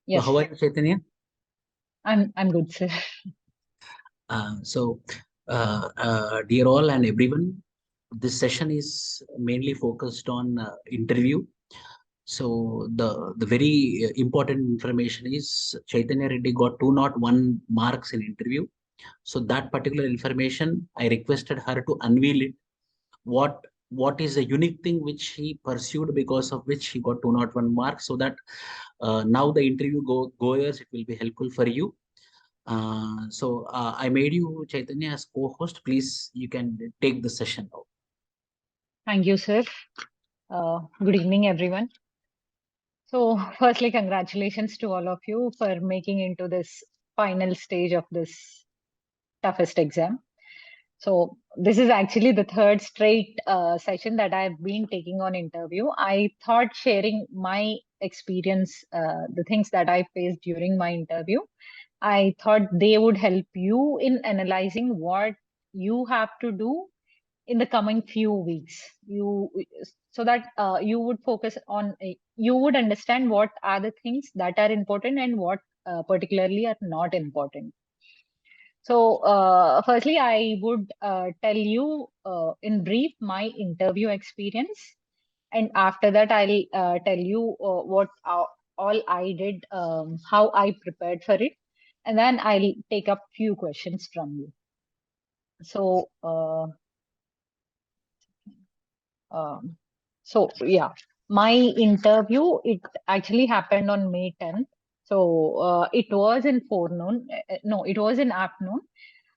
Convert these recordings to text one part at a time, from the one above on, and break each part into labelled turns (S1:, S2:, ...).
S1: So
S2: Yes,
S1: how are you, Chaitanya?
S2: I'm good, sir.
S1: Dear all and everyone, this session is mainly focused on interview. So the very important information is Chaitanya Reddy got 201 marks in interview. So that particular information, I requested her to unveil it. What is a unique thing which he pursued because of which he got 201 marks, so that now the interview goers, it will be helpful for you. I made you, Chaitanya, as co-host. Please, you can take the session now.
S2: Thank you, sir. Good evening, everyone. So, firstly, congratulations to all of you for making into this final stage of this toughest exam. So, this is actually the third straight session that I've been taking on interview. I thought sharing my experience, the things that I faced during my interview, I thought they would help you in analyzing what you have to do in the coming few weeks, so that you would focus on, you would understand what are the things that are important and what particularly are not important. So firstly, I would tell you in brief my interview experience, and after that I'll tell you what all I did, how I prepared for it, and then I'll take up few questions from you. So Um, so yeah, my interview, it actually happened on May 10th. So it was in forenoon. No, it was in afternoon.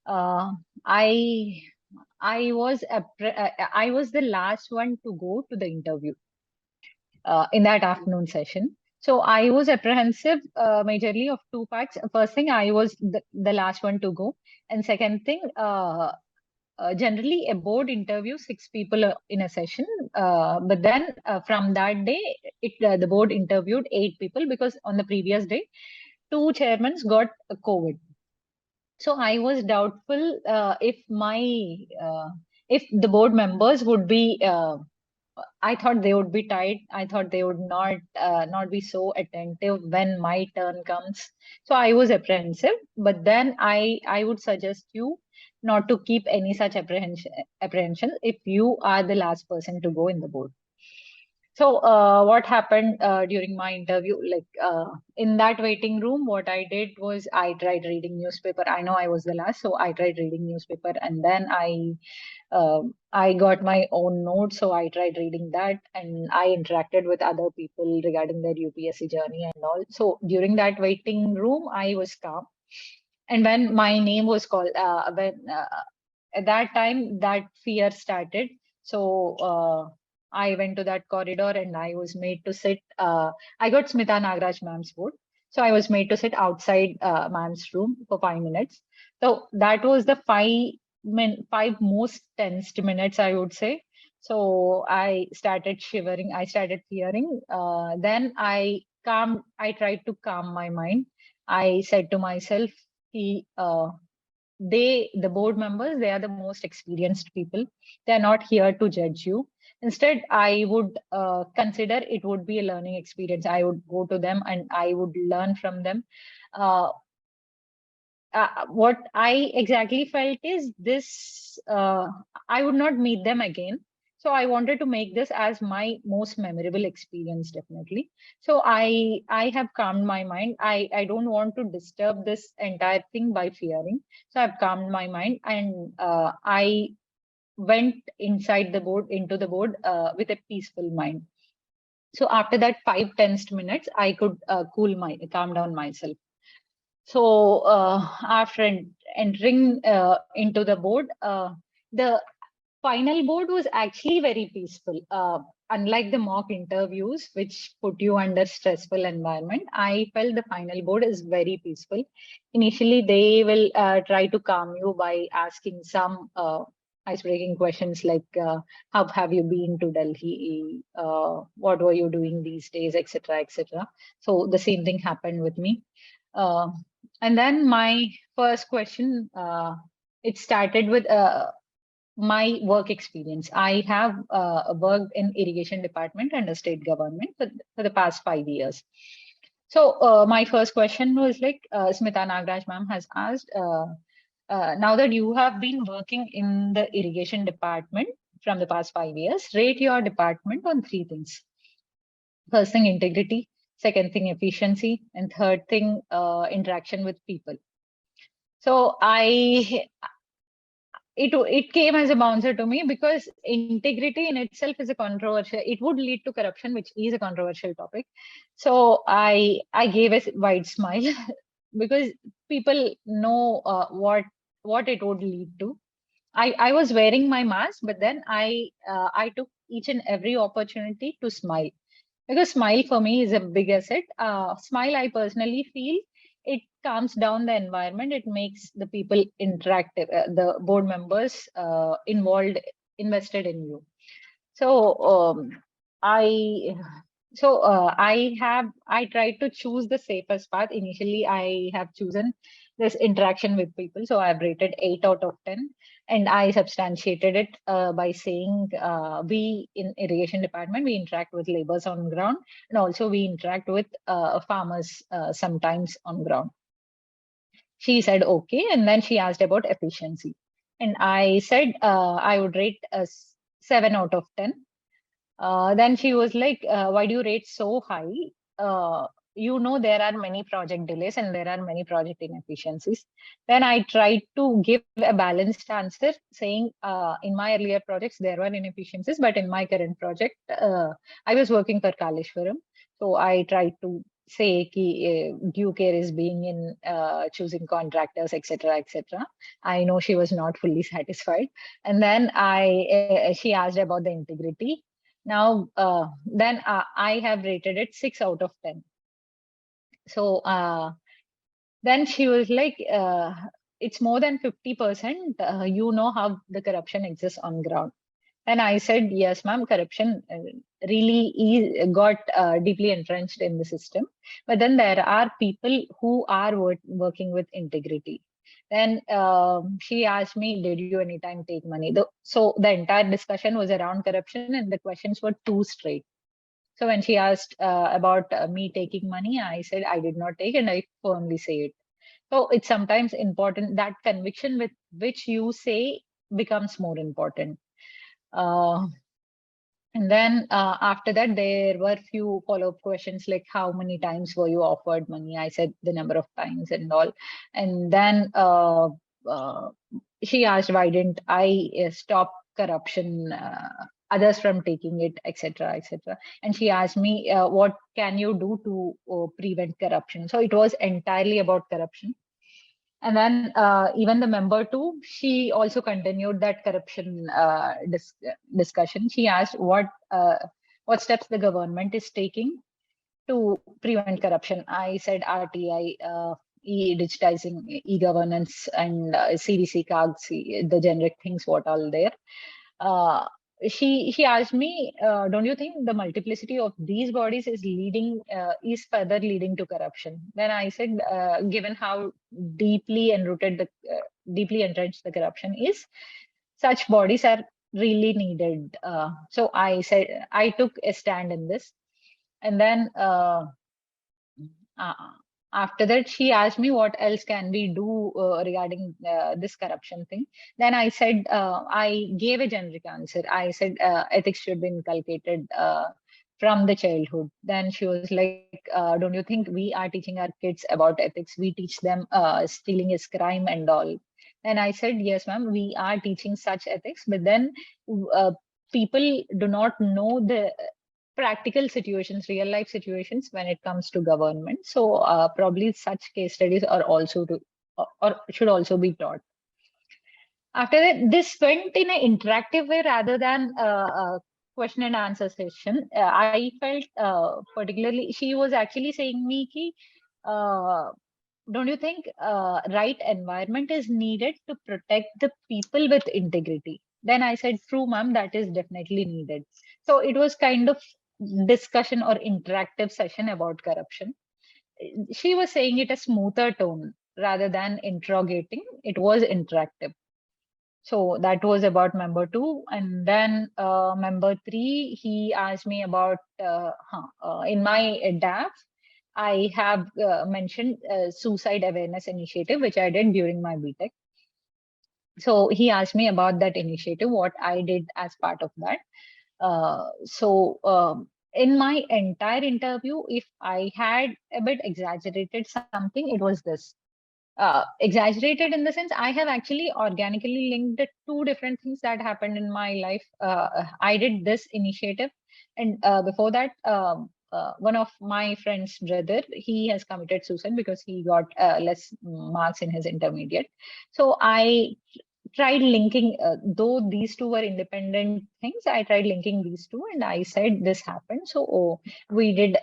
S2: Uh, I I was the last one to go to the interview in that afternoon session. So I was apprehensive majorly of two facts. First thing, I was the last one to go, and second thing, generally a board interviews 6 people in a session, but then from that day the board interviewed 8 people, because on the previous day two chairmen got COVID. So I was doubtful if the board members would be, I thought they would be tight. I thought they would not be so attentive when my turn comes. So I was apprehensive. But then I would suggest you not to keep any such apprehension if you are the last person to go in the board. So what happened during my interview? Like in that waiting room, what I did was I tried reading newspaper. I know I was the last, so I tried reading newspaper, and then I got my own notes, so I tried reading that, and I interacted with other people regarding their UPSC journey and all. So during that waiting room, I was calm, and when my name was called, at that time that fear started. So I went to that corridor and I was made to sit. I got Smita Nagraj ma'am's board, so I was made to sit outside ma'am's room for 5 minutes. So that was the five most tensed minutes, I would say. So I started shivering. I started fearing. Then I tried to calm my mind. I said to myself, the board members, they are the most experienced people. They are not here to judge you. Instead, I would consider it would be a learning experience. I would go to them and I would learn from them. Uh, what I exactly felt is this, I would not meet them again. So I wanted to make this as my most memorable experience, definitely. So I have calmed my mind. I don't want to disturb this entire thing by fearing. So I've calmed my mind, and I went inside the board, into the board with a peaceful mind. So after that 5 tense minutes, I could calm down myself. So after entering into the board, the final board was actually very peaceful. Unlike the mock interviews, which put you under stressful environment, I felt the final board is very peaceful. Initially, they will try to calm you by asking some ice-breaking questions like, how have you been to Delhi? What were you doing these days, etc., etc. So the same thing happened with me. Uh, and then my first question, it started with my work experience. I have worked in irrigation department and the state government for the past 5 years. So my first question was like, Smita Nagraj ma'am has asked, now that you have been working in the irrigation department from the past 5 years, rate your department on three things. First thing, integrity. Second thing, efficiency. And third thing, interaction with people. So it came as a bouncer to me, because integrity in itself is a controversial, it would lead to corruption, which is a controversial topic. So I gave a wide smile because people know what it would lead to. I was wearing my mask, but then I took each and every opportunity to smile, because smile for me is a big asset. Smile, I personally feel, it calms down the environment. It makes the people interactive, the board members invested in you. So I I tried to choose the safest path. Initially, I have chosen this interaction with people. So I've rated 8 out of 10. And I substantiated it by saying, we in irrigation department, we interact with laborers on ground, and also we interact with farmers sometimes on ground. She said, okay. And then she asked about efficiency. And I said, I would rate a 7 out of 10. Then she was like, why do you rate so high? There are many project delays and there are many project inefficiencies. Then I tried to give a balanced answer, saying, in my earlier projects, there were inefficiencies, but in my current project, I was working for Kaleshwaram. So I tried to say ki, due care is being in choosing contractors, etc., etc. I know she was not fully satisfied. And then she asked about the integrity. Now, then I have rated it 6 out of 10. So then she was like, it's more than 50%. You know how the corruption exists on ground. And I said, yes, ma'am, corruption really got deeply entrenched in the system. But then there are people who are working with integrity. Then she asked me, did you anytime take money? So the entire discussion was around corruption and the questions were too straight. So when she asked about me taking money, I said I did not take, and I firmly say it. So it's sometimes important that conviction with which you say becomes more important. Uh, and then after that, there were few follow-up questions like how many times were you offered money? I said the number of times and all. And then uh, she asked why didn't I stop corruption, others from taking it, etc., etc. And she asked me, what can you do to prevent corruption? So it was entirely about corruption. And then even the member two, she also continued that corruption discussion. She asked what steps the government is taking to prevent corruption. I said RTI, digitizing e-governance, and CDC cards, the generic things what all there. She asked me, don't you think the multiplicity of these bodies is further leading to corruption? Then I said, given how deeply deeply entrenched the corruption is, such bodies are really needed. So I said I took a stand in this. And then uh, after that, she asked me what else can we do regarding this corruption thing. Then I said, I gave a generic answer. I said ethics should be inculcated from the childhood. Then she was like, don't you think we are teaching our kids about ethics? We teach them stealing is crime and all. And I said, yes, ma'am, we are teaching such ethics, but then uh, people do not know the practical situations, real life situations when it comes to government. So probably such case studies are also or should also be taught. After that, this went in an interactive way rather than a question and answer session. I felt particularly, she was actually saying me ki, don't you think right environment is needed to protect the people with integrity? Then I said, true, ma'am, that is definitely needed. So it was kind of discussion or interactive session about corruption. She was saying it a smoother tone rather than interrogating. It was interactive. So that was about member two. And then member three, he asked me about in my DAF, I have mentioned suicide awareness initiative, which I did during my BTech. So he asked me about that initiative, what I did as part of that. In my entire interview, if I had a bit exaggerated something, it was this. Exaggerated in the sense I have actually organically linked the two different things that happened in my life. I did this initiative, and before that, one of my friend's brother, he has committed suicide because he got less marks in his intermediate. So I tried linking, though these two were independent things, I tried linking these two, and I said this happened. So we did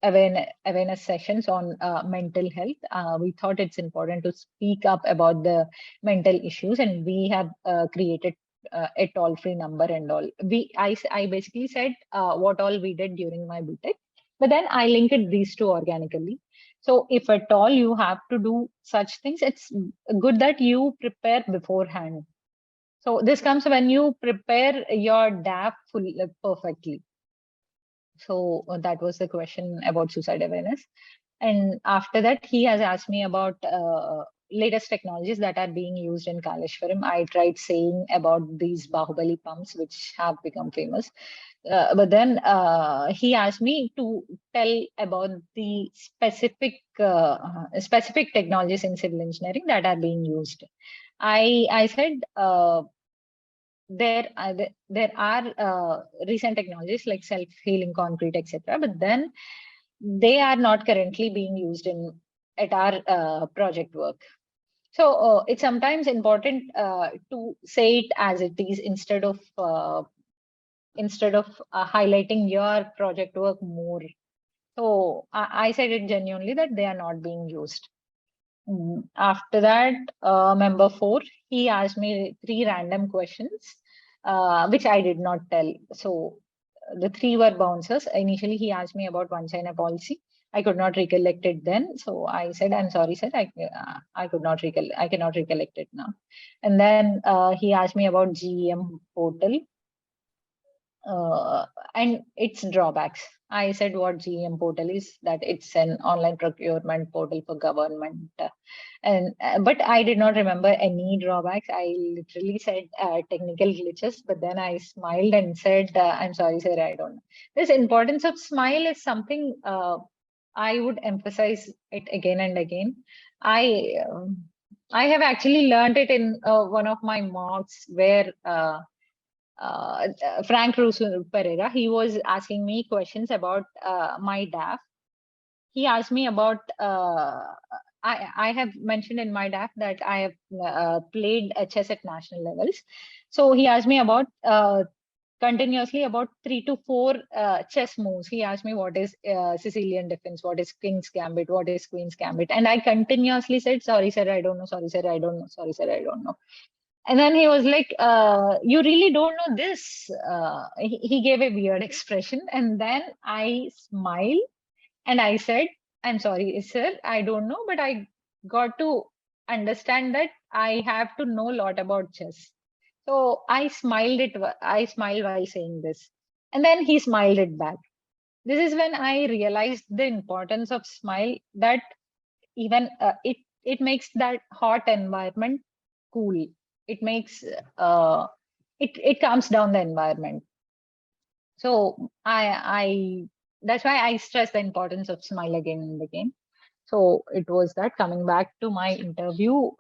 S2: awareness sessions on mental health. We thought it's important to speak up about the mental issues, and we have created a toll-free number and all. I basically said what all we did during my BTech, but then I linked these two organically. So if at all you have to do such things, it's good that you prepare beforehand. So this comes when you prepare your DAP perfectly. So that was the question about suicide awareness. And after that, he has asked me about latest technologies that are being used in Kaleshwaram. I tried saying about these Bahubali pumps, which have become famous. But then he asked me to tell about the specific technologies in civil engineering that are being used. I said there are recent technologies like self-healing concrete, etc. But then they are not currently being used at our project work. So it's sometimes important to say it as it is instead of highlighting your project work more. So I said it genuinely that they are not being used. After that, member 4, he asked me 3 random questions, which I did not tell. So the 3 were bouncers. Initially, he asked me about One China policy. I could not recollect it then. So I said, I'm sorry, sir. I cannot recollect it now. And then he asked me about GEM portal and its drawbacks. I said what GEM portal is, that it's an online procurement portal for government. But I did not remember any drawbacks. I literally said technical glitches, but then I smiled and said, I'm sorry, sir, I don't know. This importance of smile is something I would emphasize it again and again. I have actually learned it in one of my mocks where Frank Russo Pereira, he was asking me questions about my DAF. He asked me about, I have mentioned in my DAF that I have played chess at national levels. So he asked me about continuously about 3 to 4 chess moves. He asked me what is Sicilian defense, what is King's Gambit, what is Queen's Gambit. And I continuously said, sorry, sir, I don't know, sorry, sir, I don't know, sorry, sir, I don't know. And then he was like, you really don't know this. He gave a weird expression. And then I smiled and I said, I'm sorry, sir, I don't know, but I got to understand that I have to know a lot about chess. So I smiled while saying this. And then he smiled it back. This is when I realized the importance of smile, that even it makes that hot environment cool. It makes it calms down the environment. So I that's why I stress the importance of smile again and again. So it was that. Coming back to my interview,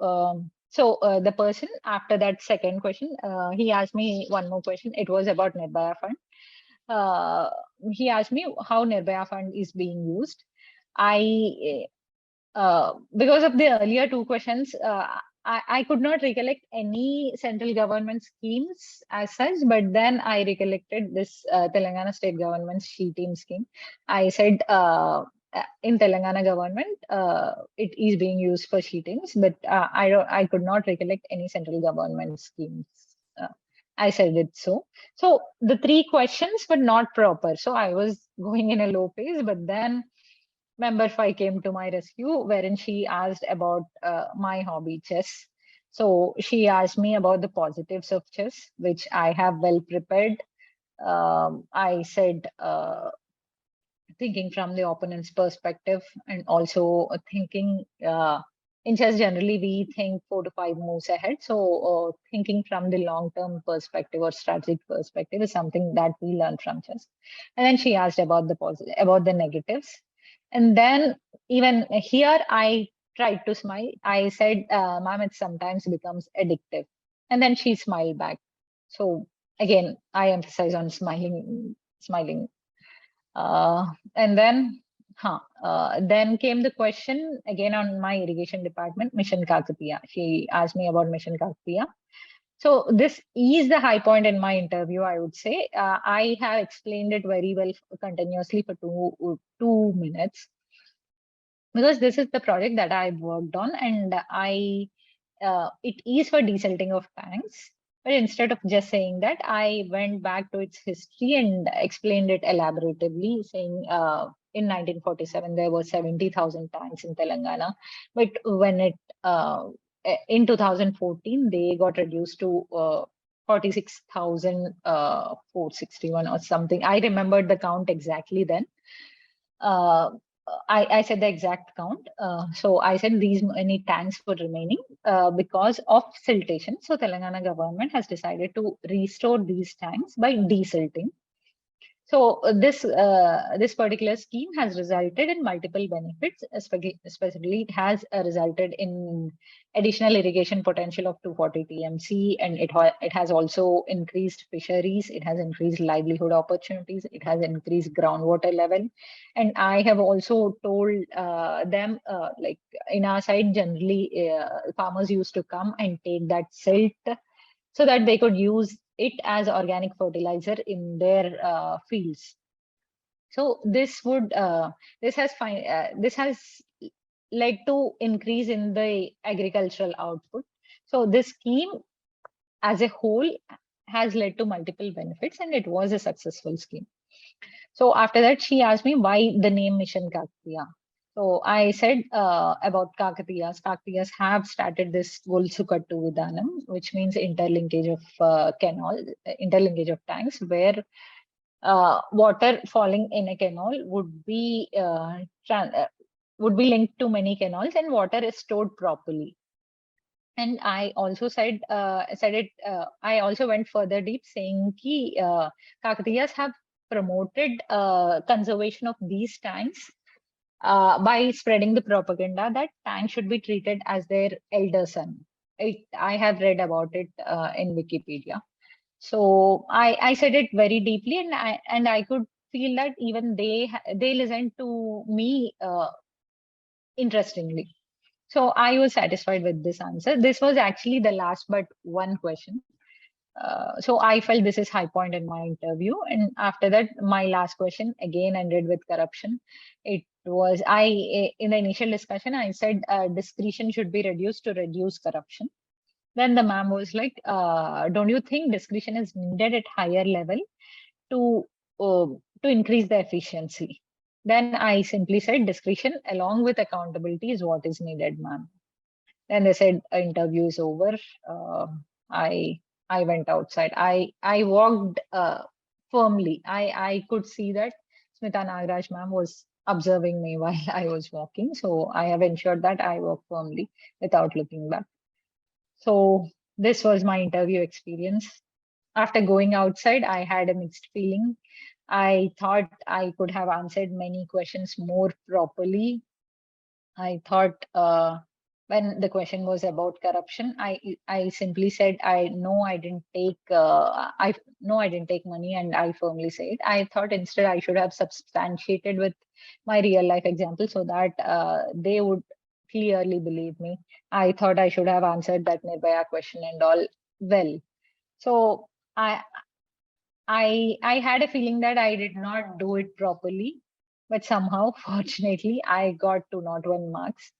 S2: so the person after that second question, he asked me one more question. It was about Nirbhaya Fund. He asked me how Nirbhaya Fund is being used. Because of the earlier 2 questions, I could not recollect any central government schemes as such, but then I recollected this Telangana state government SHE-TEAM scheme. I said in Telangana government, it is being used for SHE-TEAMs, but I could not recollect any central government schemes. I said it so. So the 3 questions were not proper. So I was going in a low pace, but then member 5 came to my rescue, wherein she asked about my hobby, chess. So she asked me about the positives of chess, which I have well prepared. I said thinking from the opponent's perspective, and also thinking in chess generally we think 4 to 5 moves ahead. So thinking from the long-term perspective or strategic perspective is something that we learn from chess. And then she asked about the positive, about the negatives. And then even here I tried to smile. I said, ma'am, it sometimes becomes addictive. And then she smiled back. So again, I emphasize on smiling. And then came the question again on my irrigation department, Mission Kakatiya. She asked me about Mission Kakatiya. So this is the high point in my interview, I would say. I have explained it very well continuously for 2 minutes, because this is the project that I worked on, and it is for desilting of tanks. But instead of just saying that, I went back to its history and explained it elaboratively, saying in 1947 there were 70,000 tanks in Telangana, but when it in 2014 they got reduced to 46,461 or something. I remembered the count exactly then. I said the exact count. So I said these many tanks were remaining because of siltation. So Telangana government has decided to restore these tanks by desilting. So this particular scheme has resulted in multiple benefits. Especially, it has resulted in additional irrigation potential of 240 TMC, and it has also increased fisheries. It has increased livelihood opportunities. It has increased groundwater level, and I have also told them like in our side generally farmers used to come and take that silt so that they could use it as organic fertilizer in their fields. So this has led to increase in the agricultural output. So this scheme as a whole has led to multiple benefits, and it was a successful scheme. So after that, she asked me why the name Mission Kakatiya. So I said about Kakatiyas. Kakatiyas have started this Volsukattu Vidhanam, which means interlinkage of interlinkage of tanks, where water falling in a canal would be linked to many canals, and water is stored properly. And I also said it. I also went further deep, saying ki Kakatiyas have promoted conservation of these tanks by spreading the propaganda that tanks should be treated as their elder son. I have read about it in Wikipedia. So I said it very deeply, and I could feel that even they listened to me interestingly. So I was satisfied with this answer. This was actually the last but one question. So I felt this is high point in my interview. And after that, my last question again ended with corruption. It was in the initial discussion, I said discretion should be reduced to reduce corruption. Then the ma'am was like, don't you think discretion is needed at higher level to increase the efficiency? Then I simply said discretion along with accountability is what is needed, ma'am. Then they said interview is over. I went outside. I walked firmly. I could see that Smita Nagaraj ma'am was observing me while I was walking. So I have ensured that I walk firmly without looking back. So this was my interview experience. After going outside, I had a mixed feeling. I thought I could have answered many questions more properly. I thought when the question was about corruption, I simply said I didn't take money, and I firmly say it. I thought instead I should have substantiated with my real life example so that they would clearly believe me. I thought I should have answered that Nirbhaya question and all well. So I had a feeling that I did not do it properly, but somehow, fortunately, I got 201 marks.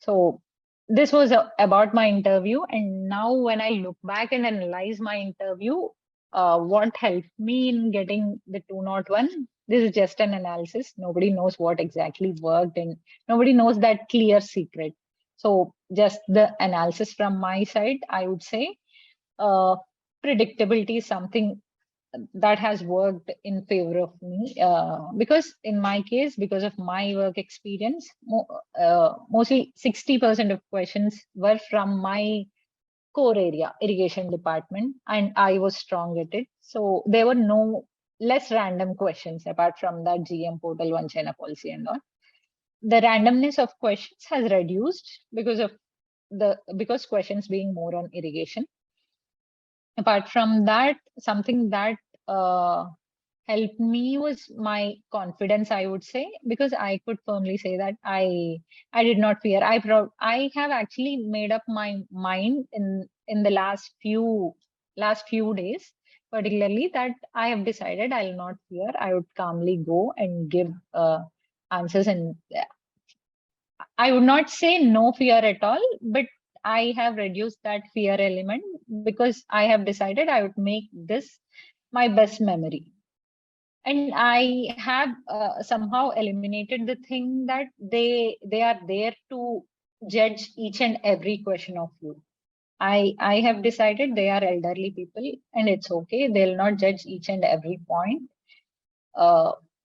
S2: So this was about my interview. And now when I look back and analyze my interview, what helped me in getting the 201? This is just an analysis. Nobody knows what exactly worked, and nobody knows that clear secret. So just the analysis from my side, I would say predictability is something that has worked in favor of me, because in my case, because of my work experience, mostly 60% of questions were from my core area, irrigation department, and I was strong at it. So there were no less random questions apart from that GM portal, one China policy and all. The randomness of questions has reduced because questions being more on irrigation. Apart from that, something that helped me was my confidence, I would say, because I could firmly say that I did not fear. I have actually made up my mind in the last few days, particularly, that I have decided I'll not fear. I would calmly go and give answers, and I would not say no fear at all, but I have reduced that fear element because I have decided I would make this my best memory. And I have somehow eliminated the thing that they are there to judge each and every question of you. I have decided they are elderly people and it's okay. They'll not judge each and every point.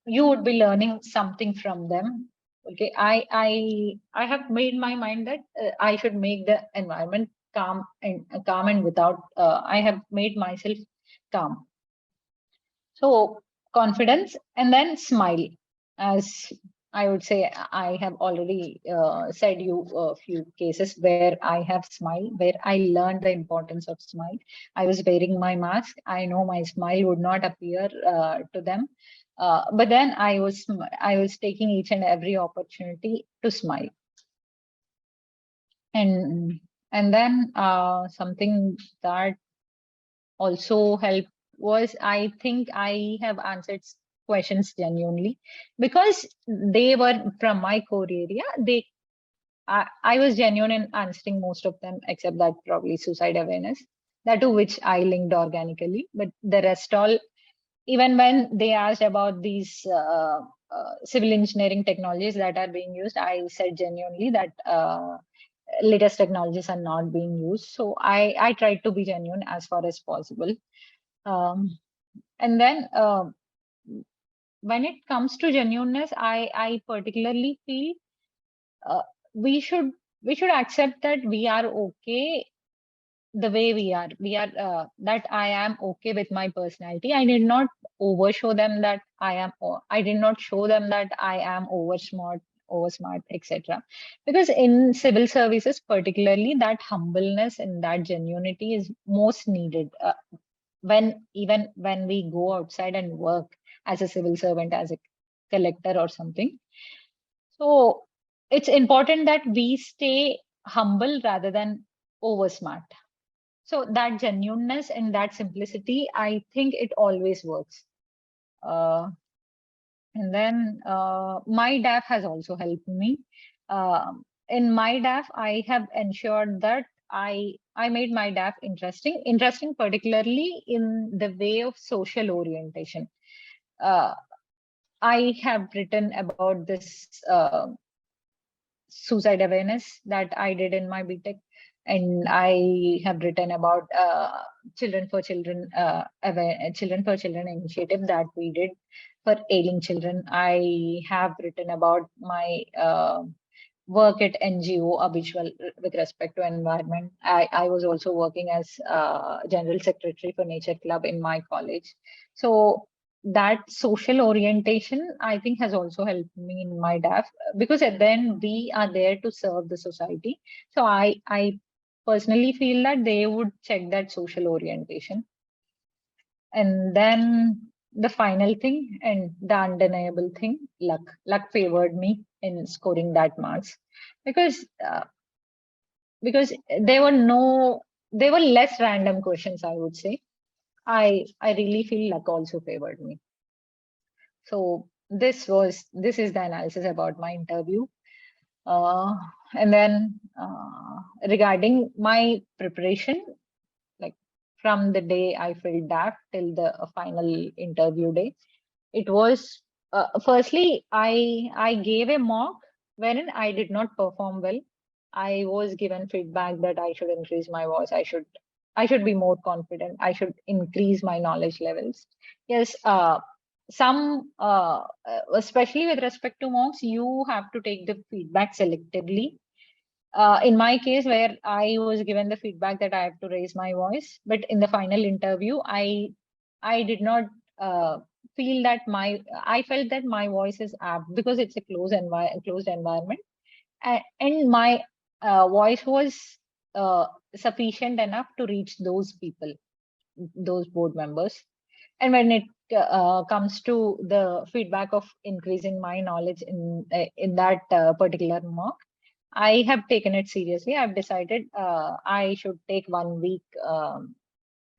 S2: You would be learning something from them. Okay, I have made my mind that I should make the environment calm and without. I have made myself calm. So confidence and then smile. As I would say, I have already said you a few cases where I have smiled, where I learned the importance of smile. I was wearing my mask. I know my smile would not appear to them, but then I was taking each and every opportunity to smile. And then something that also helped was, I think I have answered questions genuinely because they were from my core area. I was genuine in answering most of them, except that probably suicide awareness, that to which I linked organically. But the rest all, even when they asked about these civil engineering technologies that are being used, I said genuinely that latest technologies are not being used. So I tried to be genuine as far as possible. And then when it comes to genuineness, I particularly feel we should accept that we are okay the way we are. That I am okay with my personality. I did not overshow them that I did not show them that I am oversmart, etc. Because in civil services, particularly, that humbleness and that genuinity is most needed. Even when we go outside and work as a civil servant, as a collector or something. So it's important that we stay humble rather than over smart. So that genuineness and that simplicity, I think it always works. And then my DAF has also helped me. In my DAF, I have ensured that I made my DAF interesting particularly in the way of social orientation. I have written about this suicide awareness that I did in my BTech, and I have written about Children for Children initiative that we did for ailing children. I have written about my work at NGO Abhijwal with respect to environment. I was also working as General Secretary for Nature Club in my college. So that social orientation, I think, has also helped me in my DAF, because at the end we are there to serve the society. So I personally feel that they would check that social orientation. And then the final thing and the undeniable thing, luck favored me in scoring that marks, because there were less random questions, I would say. I really feel luck also favored me. So this is the analysis about my interview. And then regarding my preparation, like from the day I filled DAF till the final interview day, it was firstly I gave a mock wherein I did not perform well. I was given feedback that I should increase my voice, I should I should be more confident. I should increase my knowledge levels. Yes, especially with respect to mocks, you have to take the feedback selectively. In my case, where I was given the feedback that I have to raise my voice, but in the final interview, I did not feel that I felt that my voice is apt because it's a closed environment, and my voice was sufficient enough to reach those people, those board members. And when it comes to the feedback of increasing my knowledge in that particular mock, I have taken it seriously. I've decided I should take 1 week.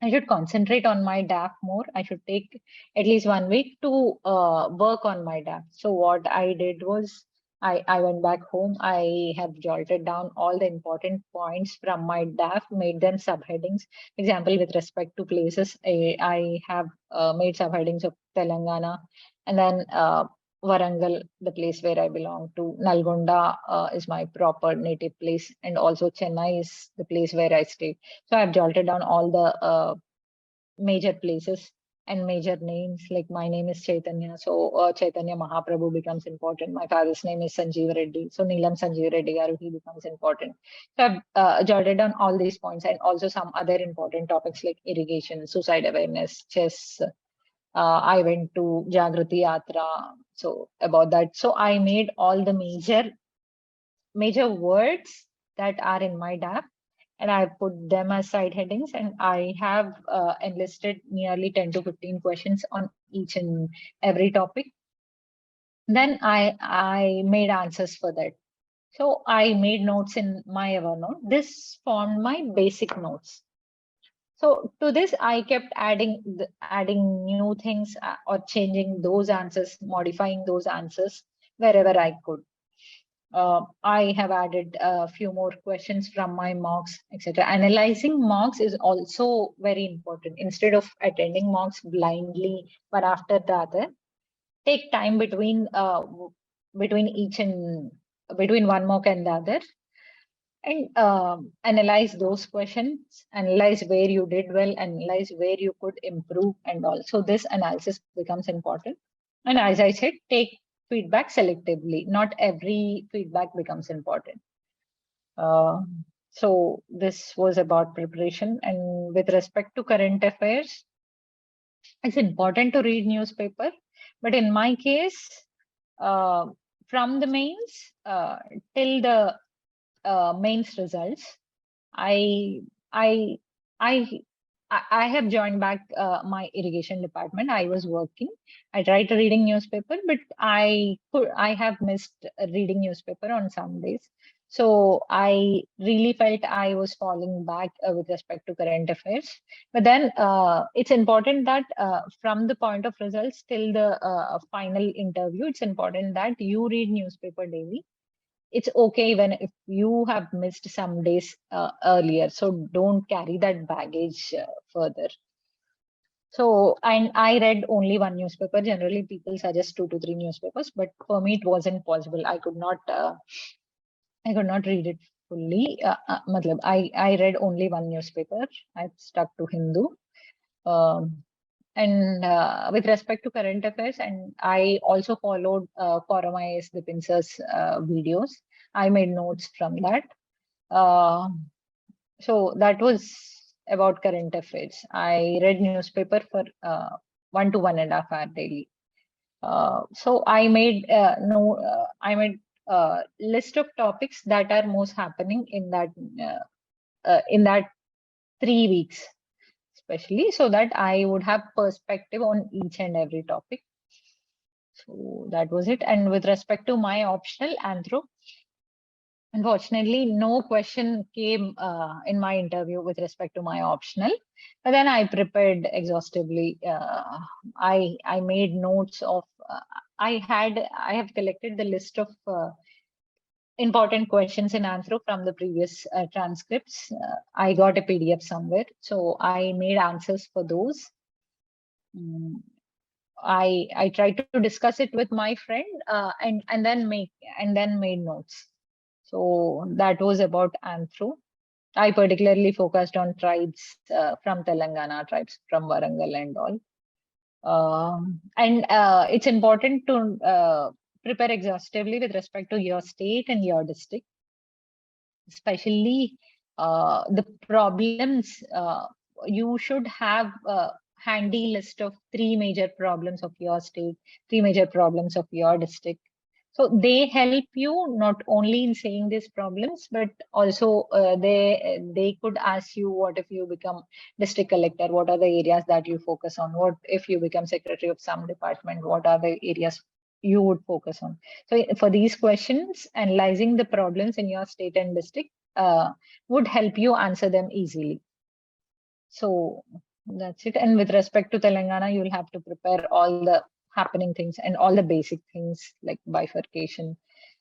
S2: I should concentrate on my DAF more. I should take at least 1 week to work on my DAF. So what I did was I went back home. I have jotted down all the important points from my DAF, made them subheadings. Example, with respect to places, I have made subheadings of Telangana, and then Warangal, the place where I belong to. Nalgonda is my proper native place, and also Chennai is the place where I stay. So I've jotted down all the major places and major names. Like my name is Chaitanya, so Chaitanya Mahaprabhu becomes important. My father's name is Sanjeev Reddy, so Neelam Sanjeev Reddy Garu, he becomes important. So I've jotted down all these points, and also some other important topics like irrigation, suicide awareness, chess. I went to Jagrati Yatra, so about that. So I made all the major words that are in my DAF, and I put them as side headings, and I have enlisted nearly 10 to 15 questions on each and every topic. Then I made answers for that. So I made notes in my Evernote. This formed my basic notes. So to this, I kept adding new things or changing those answers, modifying those answers wherever I could. I have added a few more questions from my mocks, etc. Analyzing mocks is also very important. Instead of attending mocks blindly, one after the other, take time between between one mock and the other, and analyze those questions, analyze where you did well, analyze where you could improve, and also this analysis becomes important. And as I said, take feedback selectively. Not every feedback becomes important. So this was about preparation. And with respect to current affairs, it's important to read newspaper. But in my case, from the mains till the mains results, I I I I have joined back my irrigation department. I was working. I tried reading newspaper, but I have missed reading newspaper on some days. So I really felt I was falling back with respect to current affairs. But then it's important that from the point of results till the final interview, it's important that you read newspaper daily. It's okay even if you have missed some days earlier. So don't carry that baggage further. So, and I read only one newspaper. Generally, people suggest 2 to 3 newspapers, but for me, it wasn't possible. I could not read it fully. I read only one newspaper. I stuck to Hindu. And with respect to current affairs, and I also followed Forum IAS Dipinsa's videos. I made notes from that. So that was about current affairs. I read newspaper for 1 to 1.5 hours daily. So I made list of topics that are most happening in that 3 weeks, especially, so that I would have perspective on each and every topic. So that was it. And with respect to my optional anthro, unfortunately, no question came in my interview with respect to my optional. But then I prepared exhaustively. I made notes of. I have collected the list of important questions in anthro from the previous transcripts. I got a PDF somewhere, so I made answers for those. I tried to discuss it with my friend and then made notes. So that was about anthro. I particularly focused on tribes from Telangana, tribes from Warangal and all. And it's important to prepare exhaustively with respect to your state and your district, especially the problems. You should have a handy list of 3 major problems of your state, 3 major problems of your district. So they help you not only in saying these problems, but also they could ask you, what if you become district collector? What are the areas that you focus on? What if you become secretary of some department? What are the areas you would focus on? So for these questions, analyzing the problems in your state and district would help you answer them easily. So that's it. And with respect to Telangana, you'll have to prepare all the happening things and all the basic things like bifurcation.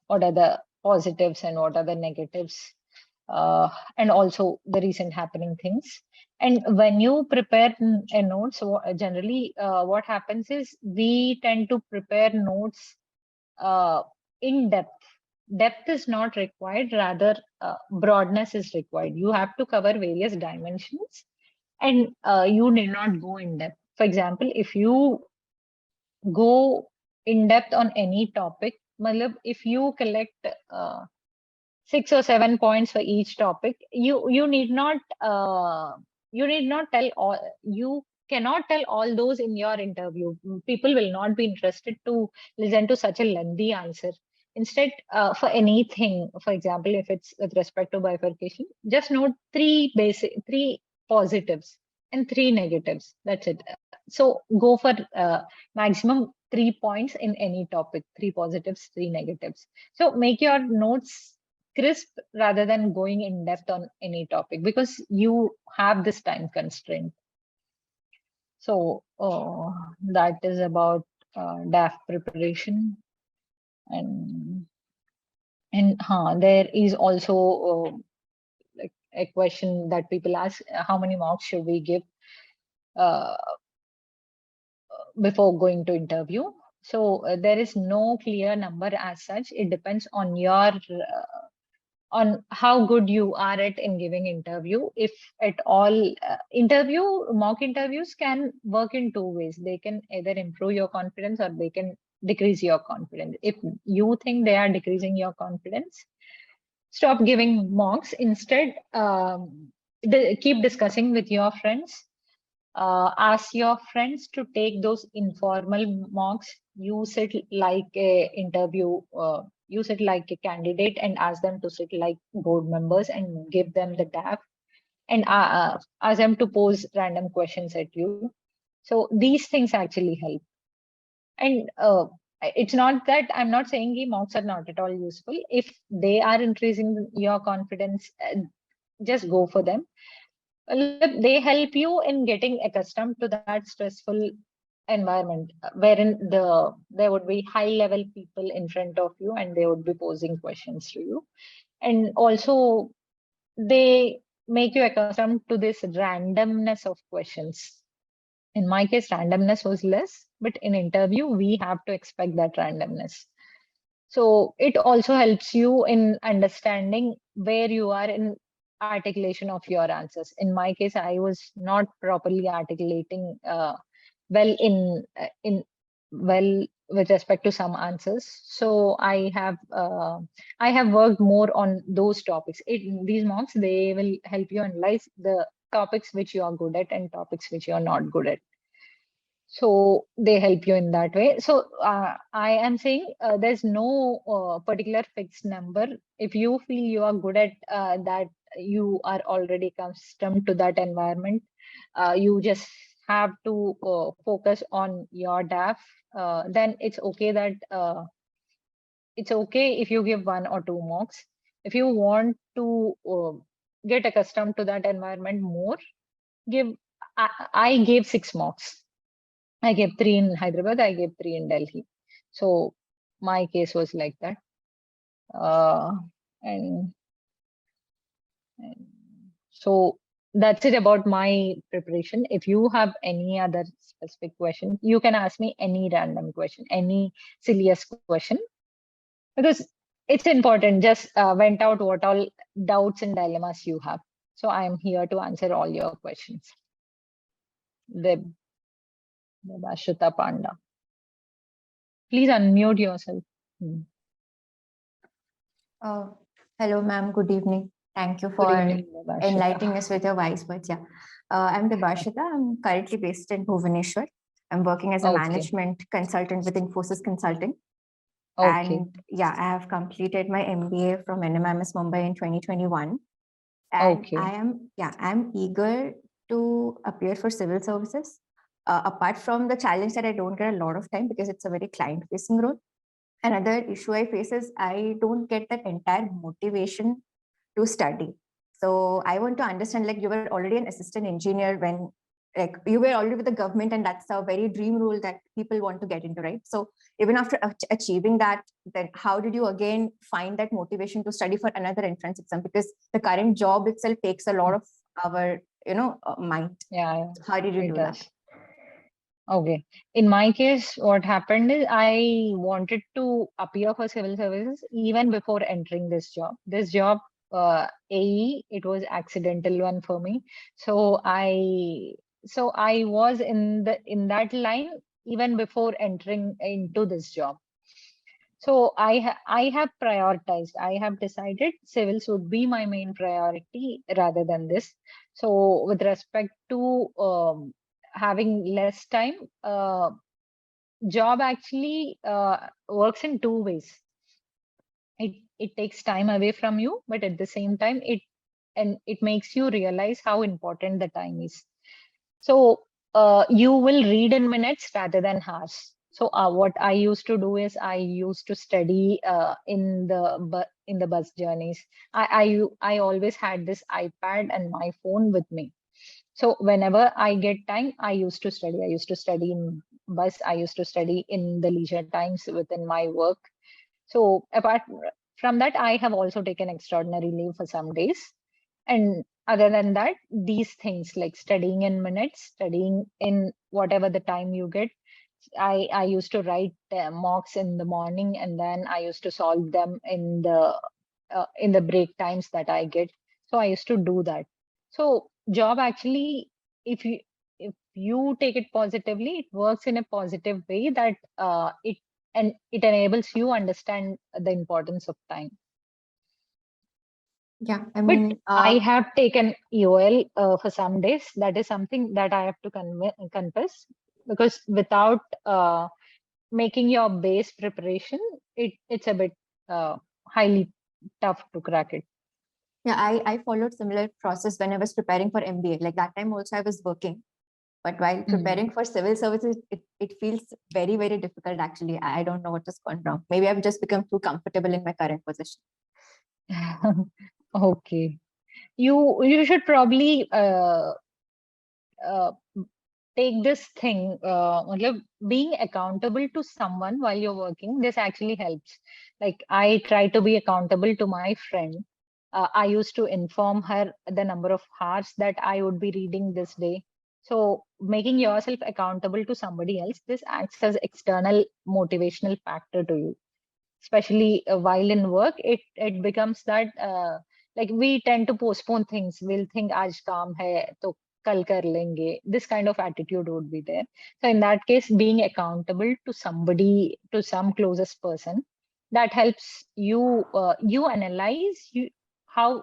S2: What are the positives and what are the negatives? And also the recent happening things. And when you prepare a note, so generally what happens is we tend to prepare notes in depth. Depth is not required, rather broadness is required. You have to cover various dimensions and you need not go in depth. For example, if you go in depth on any topic, if you collect 6 or 7 points for each topic, you need not tell all. You cannot tell all those in your interview. People will not be interested to listen to such a lengthy answer. Instead, for anything, for example, if it's with respect to bifurcation, just note 3 positives and 3 negatives. That's it. So go for maximum 3 points in any topic, 3 positives, 3 negatives. So make your notes crisp rather than going in depth on any topic, because you have this time constraint. So that is about DAF preparation. And there is also like a question that people ask, how many marks should we give before going to interview? So there is no clear number as such. It depends on your on how good you are at in giving interview. If at all, mock interviews can work in 2 ways. They can either improve your confidence or they can decrease your confidence. If you think they are decreasing your confidence, stop giving mocks. Instead, keep discussing with your friends. Ask your friends to take those informal mocks. Use it like a interview. Use it like a candidate and ask them to sit like board members and give them the DAF and ask them to pose random questions at you. So these things actually help. And it's not that I'm not saying the mocks are not at all useful. If they are increasing your confidence, just go for them. They help you in getting accustomed to that stressful environment wherein there would be high level people in front of you and they would be posing questions to you. And also they make you accustomed to this randomness of questions. In my case, randomness was less, but in interview, we have to expect that randomness. So it also helps you in understanding where you are in articulation of your answers. In my case, I was not properly articulating well with respect to some answers. So I have worked more on those topics. These mocks, they will help you analyze the topics which you are good at and topics which you are not good at. So they help you in that way. So I am saying there's no particular fixed number. If you feel you are good at that, you are already accustomed to that environment, you just have to focus on your DAF, then it's okay that it's okay if you give 1 or 2 mocks. If you want to get accustomed to that environment more, I gave 6 mocks. I gave 3 in Hyderabad, I gave 3 in Delhi. So my case was like that. And so that's it about my preparation. If you have any other specific question, you can ask me any random question, any silliest question, because it's important. Just vent out what all doubts and dilemmas you have. So I am here to answer all your questions. Debashita Panda. Please unmute yourself.
S3: Hello, ma'am. Good evening. Thank you
S2: Good
S3: for
S2: evening, Debashita.
S3: enlightening us with your wise words. Yeah, I'm Debashita. I'm currently based in Bhubaneswar. I'm working as a
S2: Okay.
S3: management consultant with Infosys Consulting.
S2: Okay.
S3: And yeah, I have completed my MBA from NMIMS Mumbai in 2021. And
S2: Okay.
S3: I'm eager to appear for civil services. Apart from the challenge that I don't get a lot of time because it's a very client-facing role. Another issue I face is I don't get that entire motivation to study. So I want to understand, like, you were already an assistant engineer when, like, you were already with the government, and that's a very dream role that people want to get into, right? So even after achieving that, then how did you again find that motivation to study for another entrance exam? Because the current job itself takes a lot of our, mind.
S2: Yeah.
S3: How did you
S2: It
S3: do
S2: does.
S3: that?
S2: Okay. In my case, what happened is I wanted to appear for civil services even before entering this job. This job, AE, it was accidental one for me. So I was in that line even before entering into this job. So I have prioritized. I have decided civils would be my main priority rather than this. So with respect to having less time, job actually works in two ways. It takes time away from you, but at the same time, it makes you realize how important the time is. So you will read in minutes rather than hours. So what I used to do is I used to study in the bus journeys. I always had this iPad and my phone with me. So whenever I get time, I used to study. I used to study in bus. I used to study in the leisure times within my work. So apart from that, I have also taken extraordinary leave for some days. And other than that, these things like studying in minutes, studying in whatever the time you get. I used to write mocks in the morning, and then I used to solve them in the break times that I get. So I used to do that. So job actually, if you take it positively, it works in a positive way that it enables you understand the importance of time.
S3: Yeah, I
S2: But
S3: mean,
S2: I have taken EOL for some days. That is something that I have to confess, because without making your base preparation, it's a bit highly tough to crack it.
S3: yeah, I followed similar process when I was preparing for MBA. Like that time also I was working. But while preparing for civil services, it feels very, very difficult, actually. I don't know what has gone wrong. Maybe I've just become too comfortable in my current position.
S2: Okay. You should probably take this thing, being accountable to someone while you're working. This actually helps. Like I try to be accountable to my friend. I used to inform her the number of hours that I would be reading this day. So making yourself accountable to somebody else, this acts as external motivational factor to you. Especially while in work, it becomes that like we tend to postpone things. We'll think aaj kaam hai to kal kar lenge. This kind of attitude would be there. So in that case, being accountable to somebody, to some closest person, that helps you you analyze how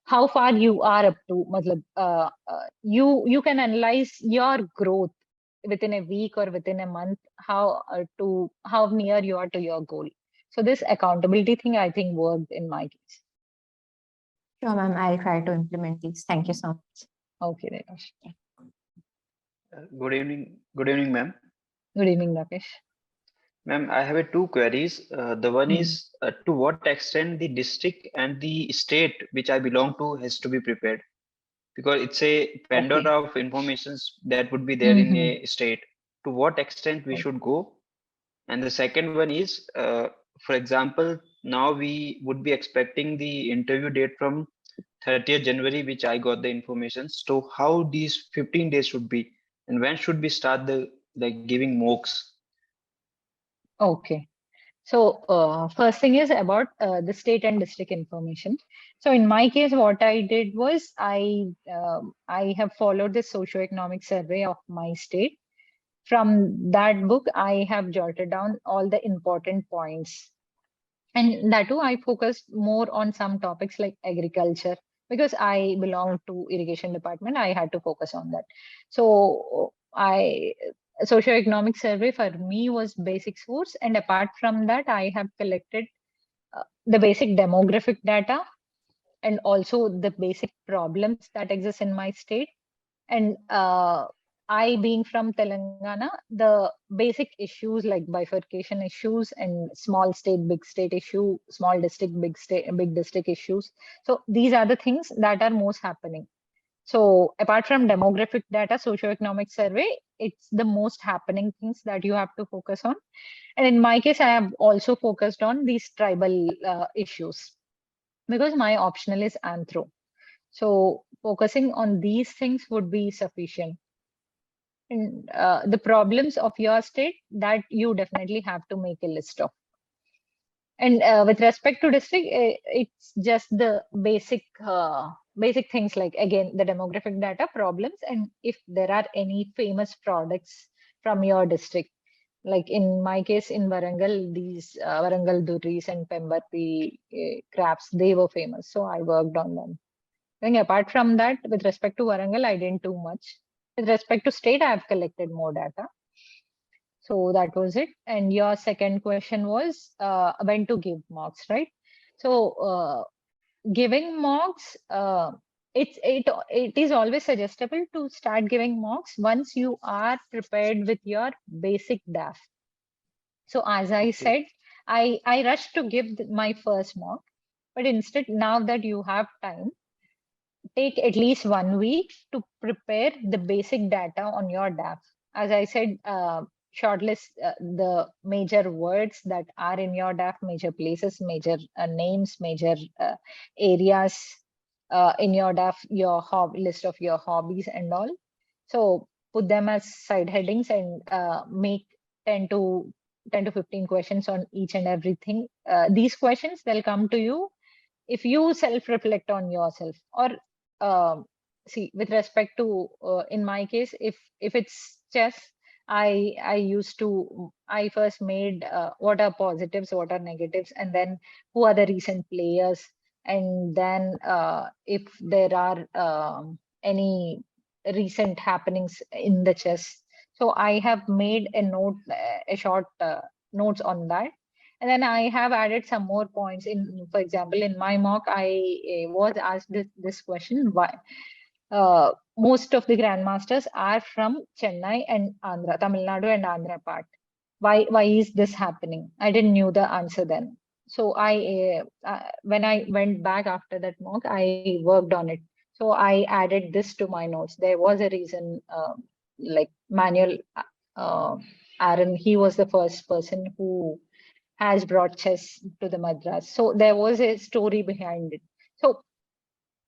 S2: how far you are up to. Matlab, you can analyze your growth within a week or within a month, how near you are to your goal. So this accountability thing, I think, worked in my case.
S3: Sure, ma'am. I'll try to implement these. Thank you so much.
S2: Okay, Rakesh.
S4: Good evening, ma'am.
S2: Good evening, Rakesh.
S4: Ma'am, I have two queries. The one is to what extent the district and the state which I belong to has to be prepared, because it's a vendor of informations that would be there in a state. To what extent we should go? And the second one is, for example, now we would be expecting the interview date from 30th January, which I got the information. So how these 15 days should be, and when should we start the giving mocks?
S2: Okay. So first thing is about the state and district information. So in my case, what I did was I have followed the socioeconomic survey of my state. From that book, I have jotted down all the important points. And that too, I focused more on some topics like agriculture, because I belong to irrigation department. I had to focus on that. So socioeconomic survey for me was basic source. And apart from that, I have collected the basic demographic data and also the basic problems that exist in my state. And I being from Telangana, the basic issues like bifurcation issues and small state, big state issue, small district, big state, big district issues. So these are the things that are most happening. So apart from demographic data, socioeconomic survey, it's the most happening things that you have to focus on. And in my case, I have also focused on these tribal issues because my optional is anthro. So focusing on these things would be sufficient. And the problems of your state that you definitely have to make a list of. And with respect to district, it's just the basic basic things like, again, the demographic data problems, and if there are any famous products from your district. Like in my case, in Warangal, these Warangal durris and Pemberti crafts, they were famous. So I worked on them. Then apart from that, with respect to Warangal, I didn't do much. With respect to state, I have collected more data. So that was it. And your second question was when to give marks, right? So giving marks, it is always suggestible to start giving marks once you are prepared with your basic DAF. So as I said, I rushed to give my first mock, but instead, now that you have time, take at least 1 week to prepare the basic data on your DAF. As I said, shortlist the major words that are in your DAF, major places, major names, major areas in your DAF, your list of your hobbies and all. So put them as side headings and make 10 to 15 questions on each and everything. These questions, they'll come to you if you self-reflect on yourself. Or see, with respect to in my case, if it's chess, I first made what are positives, what are negatives, and then who are the recent players, and then if there are any recent happenings in the chess. So I have made a note, a short notes on that. And then I have added some more points. In, for example, in my mock, I was asked this question: why most of the grandmasters are from Chennai and Andhra, Tamil Nadu and Andhra part? Why is this happening? I didn't knew the answer then. So when I went back after that mock, I worked on it. So I added this to my notes. There was a reason, like Manuel Aaron, he was the first person who has brought chess to the Madras. So there was a story behind it. So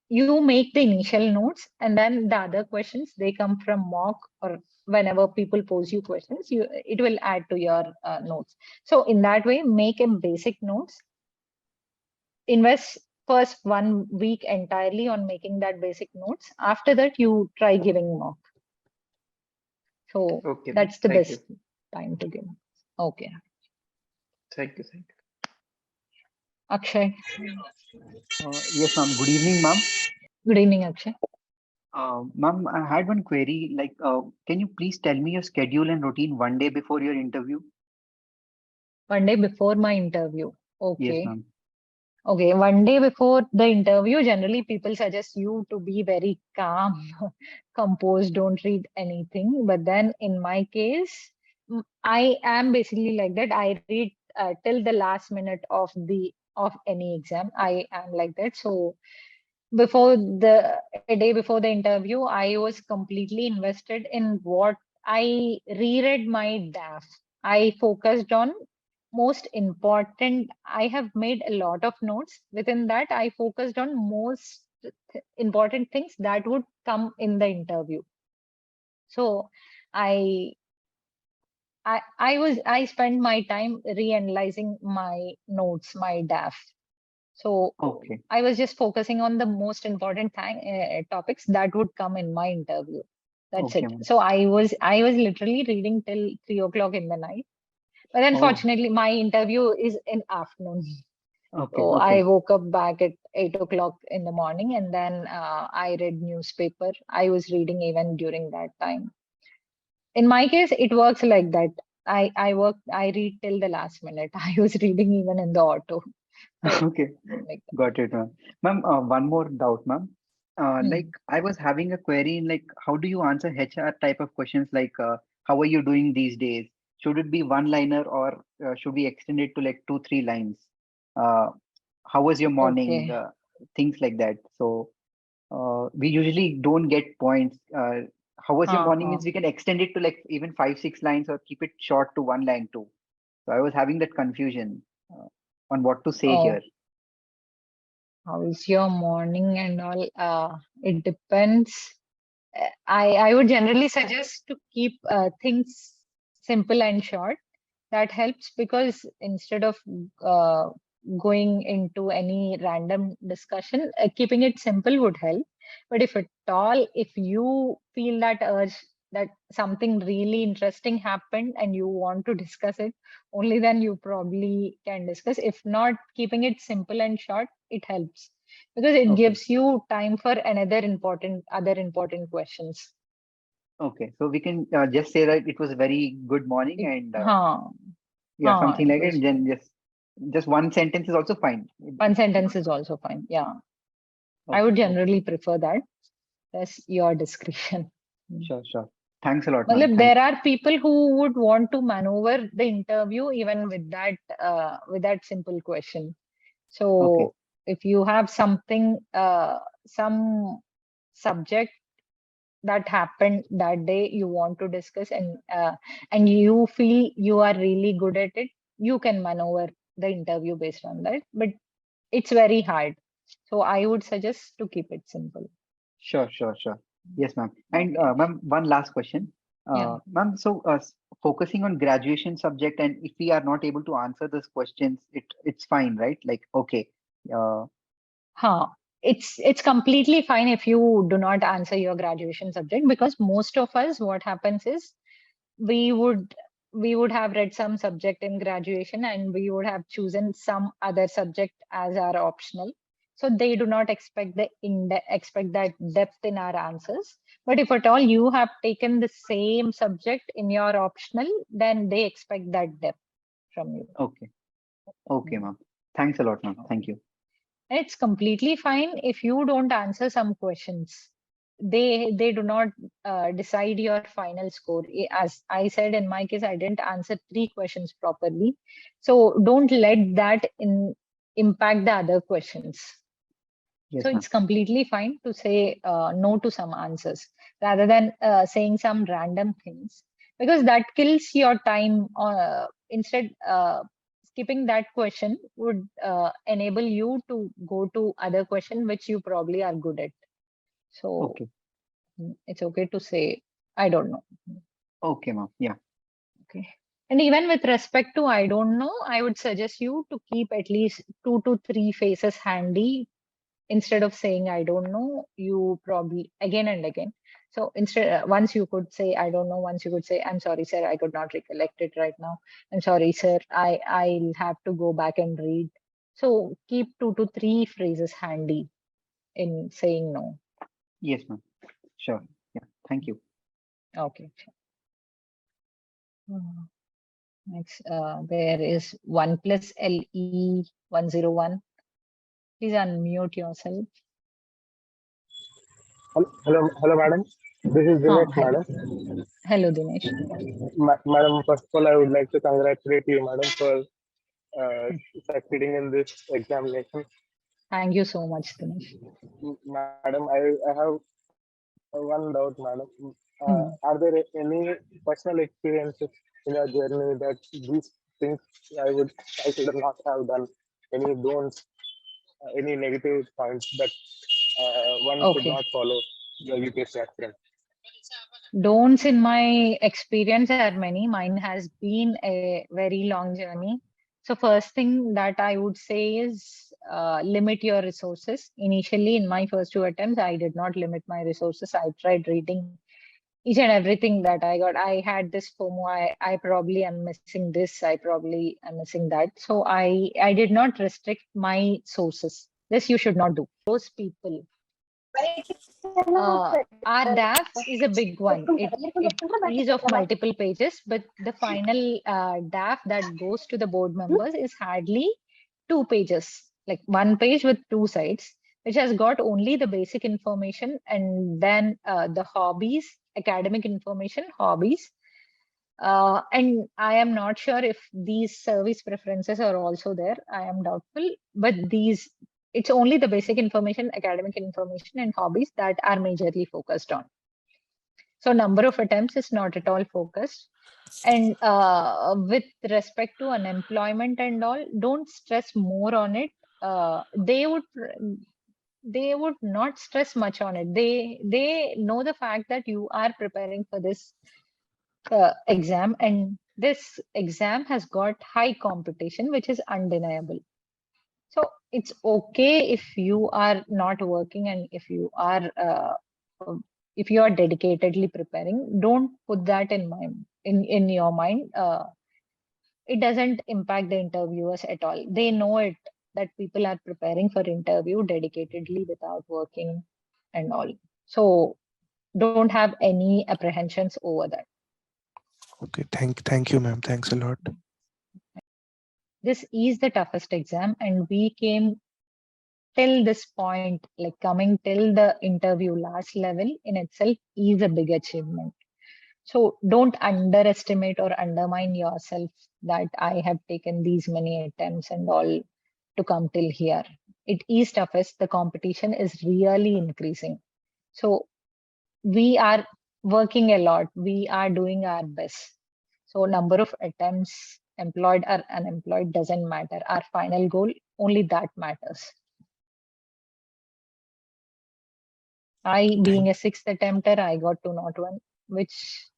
S2: you make the initial notes, and then the other questions, they come from mock, or whenever people pose you questions, it will add to your notes. So in that way, make a basic notes. Invest first 1 week entirely on making that basic notes. After that, you try giving mock. So
S4: Okay,
S2: that's the
S4: thank
S2: best
S4: you.
S2: time to give. Okay.
S4: Thank you. Thank you.
S2: Akshay.
S5: Yes, ma'am. Good evening, ma'am.
S2: Good evening, Akshay.
S5: Ma'am, I had one query. Like, can you please tell me your schedule and routine 1 day before your interview?
S2: 1 day before my interview.
S5: Yes,
S2: Okay.
S5: ma'am.
S2: Okay, 1 day before the interview, generally people suggest you to be very calm, composed, don't read anything. But then in my case, I am basically like that. I read till the last minute of any exam. I am like that. So a day before the interview, I was completely invested in what I reread my DAF. I focused on most important. I have made a lot of notes. Within that, I focused on most important things that would come in the interview. So I I spent my time reanalyzing my notes, my DAF. So
S5: Okay.
S2: I was just focusing on the most important topics that would come in my interview. That's
S5: Okay,
S2: it.
S5: ma'am.
S2: So I was literally reading till 3 o'clock in the night. But
S5: Oh,
S2: unfortunately, my interview is in afternoon.
S5: okay,
S2: So
S5: okay.
S2: I woke up back at 8 o'clock in the morning, and then I read newspaper. I was reading even during that time. In my case, it works like that. I read till the last minute. I was reading even in the auto. So
S5: Okay,
S2: like that.
S5: got it, ma'am. Ma'am, one more doubt, ma'am. Like
S2: Hmm.
S5: I was having a query in like, how do you answer HR type of questions like, how are you doing these days? Should it be one liner or should we extend it to like 2, 3 lines? Uh, how was your morning?
S2: Okay.
S5: Things like that. So we usually don't get points. How was your morning
S2: Uh-huh.
S5: means we can extend it to like even 5, 6 lines or keep it short to 1 line too. So I was having that confusion on what to say
S2: Oh,
S5: here.
S2: how is your morning and all? It depends. I would generally suggest to keep things simple and short. That helps because instead of uh, going into any random discussion, keeping it simple would help. But if at all, if you feel that urge that something really interesting happened and you want to discuss it, only then you probably can discuss. If not, keeping it simple and short, it helps because it
S5: Okay.
S2: gives you time for other important questions.
S5: Okay. So we can just say that it was a very good morning
S2: It,
S5: and
S2: huh,
S5: yeah, something
S2: it
S5: like it.
S2: was
S5: And then just one sentence is also fine.
S2: one sentence is also fine. Yeah, I
S5: Okay.
S2: would
S5: Okay.
S2: generally prefer that. That's your discretion. Mm.
S5: Sure. Sure. Thanks a lot, ma'am.
S2: Matlab,
S5: Thank
S2: there are people who would want to maneuver the interview even with that simple question.
S5: you. Okay.
S2: So if you have something, some subject that happened that day you want to discuss and you feel you are really good at it, you can maneuver the interview based on that. But it's very hard. So I would suggest to keep it simple.
S5: Sure. Sure. Sure. Yes, ma'am. And
S2: Okay.
S5: ma'am, one last question.
S2: Yeah.
S5: Ma'am, so focusing on graduation subject, and if we are not able to answer those questions, it's fine, right? Like, okay. Uh,
S2: Huh. It's completely fine if you do not answer your graduation subject because most of us, what happens is we would we would have read some subject in graduation and we would have chosen some other subject as our optional. So they do not expect expect that depth in our answers. But if at all you have taken the same subject in your optional, then they expect that depth from you.
S5: okay. Okay,
S2: Mm.
S5: ma'am. Thanks a lot, ma'am. Thank you.
S2: And it's completely fine if you don't answer some questions. They do not decide your final score. As I said, in my case, I didn't answer 3 questions properly. So don't let that impact the other questions. So
S5: Yes, ma'am.
S2: it's completely fine to say no to some answers rather than saying some random things because that kills your time. Instead, skipping that question would enable you to go to other question which you probably are good at. So
S5: Okay.
S2: it's okay to say, I don't know.
S5: Okay, ma'am. Yeah.
S2: Okay. And even with respect to I don't know, I would suggest you to keep at least 2 to 3 faces handy instead of saying I don't know. You probably again and again. So instead, once you could say I don't know, once you could say I'm sorry, sir, I could not recollect it right now. I'm sorry, sir, I'll have to go back and read. So keep 2 to 3 phrases handy in saying no.
S5: Yes, ma'am. Sure. Yeah. Thank you.
S2: Okay. Next, there is 1 plus LE 101. Please unmute yourself.
S6: Hello, madam. This is Dinesh,
S2: Hello.
S6: madam.
S2: Hello, Dinesh.
S6: Madam, first of all, I would like to congratulate you, madam, for succeeding in this examination.
S2: Thank you so much, Dinesh.
S6: Madam, I have one doubt, madam.
S2: Hmm.
S6: Are there any personal experiences in your journey that these things I should not have done? Any don'ts, any negative points that one should
S2: Okay.
S6: not follow the UPSC aspirant?
S2: Don'ts in my experience are many. Mine has been a very long journey. So first thing that I would say is limit your resources. Initially, in my first 2 attempts, I did not limit my resources. I tried reading each and everything that I got. I had this FOMO. I probably am missing this. I probably am missing that. So I did not restrict my sources. This you should not do. Those people. Our DAF is a big one. It is of multiple pages, but the final DAF that goes to the board members is hardly 2 pages, like 1 page with 2 sides, which has got only the basic information and then the hobbies, academic information, hobbies. And I am not sure if these service preferences are also there. I am doubtful, but it's only the basic information, academic information, and hobbies that are majorly focused on. So number of attempts is not at all focused. And with respect to unemployment and all, don't stress more on it. They would not stress much on it. They know the fact that you are preparing for this exam, and this exam has got high competition, which is undeniable. So it's okay if you are not working, and if you are dedicatedly preparing. Don't put that in your mind. It doesn't impact the interviewers at all. They know it, that people are preparing for interview dedicatedly without working and all. So don't have any apprehensions over that.
S7: Okay, thank you, ma'am. Thanks a lot.
S2: This is the toughest exam, and we came till this point, like coming till the interview last level in itself is a big achievement. So don't underestimate or undermine yourself that I have taken these many attempts and all to come till here. It is toughest. The competition is really increasing. So we are working a lot. We are doing our best. So number of attempts, employed or unemployed, doesn't matter. Our final goal, only that matters. Being a 6th attempter, I got 201, which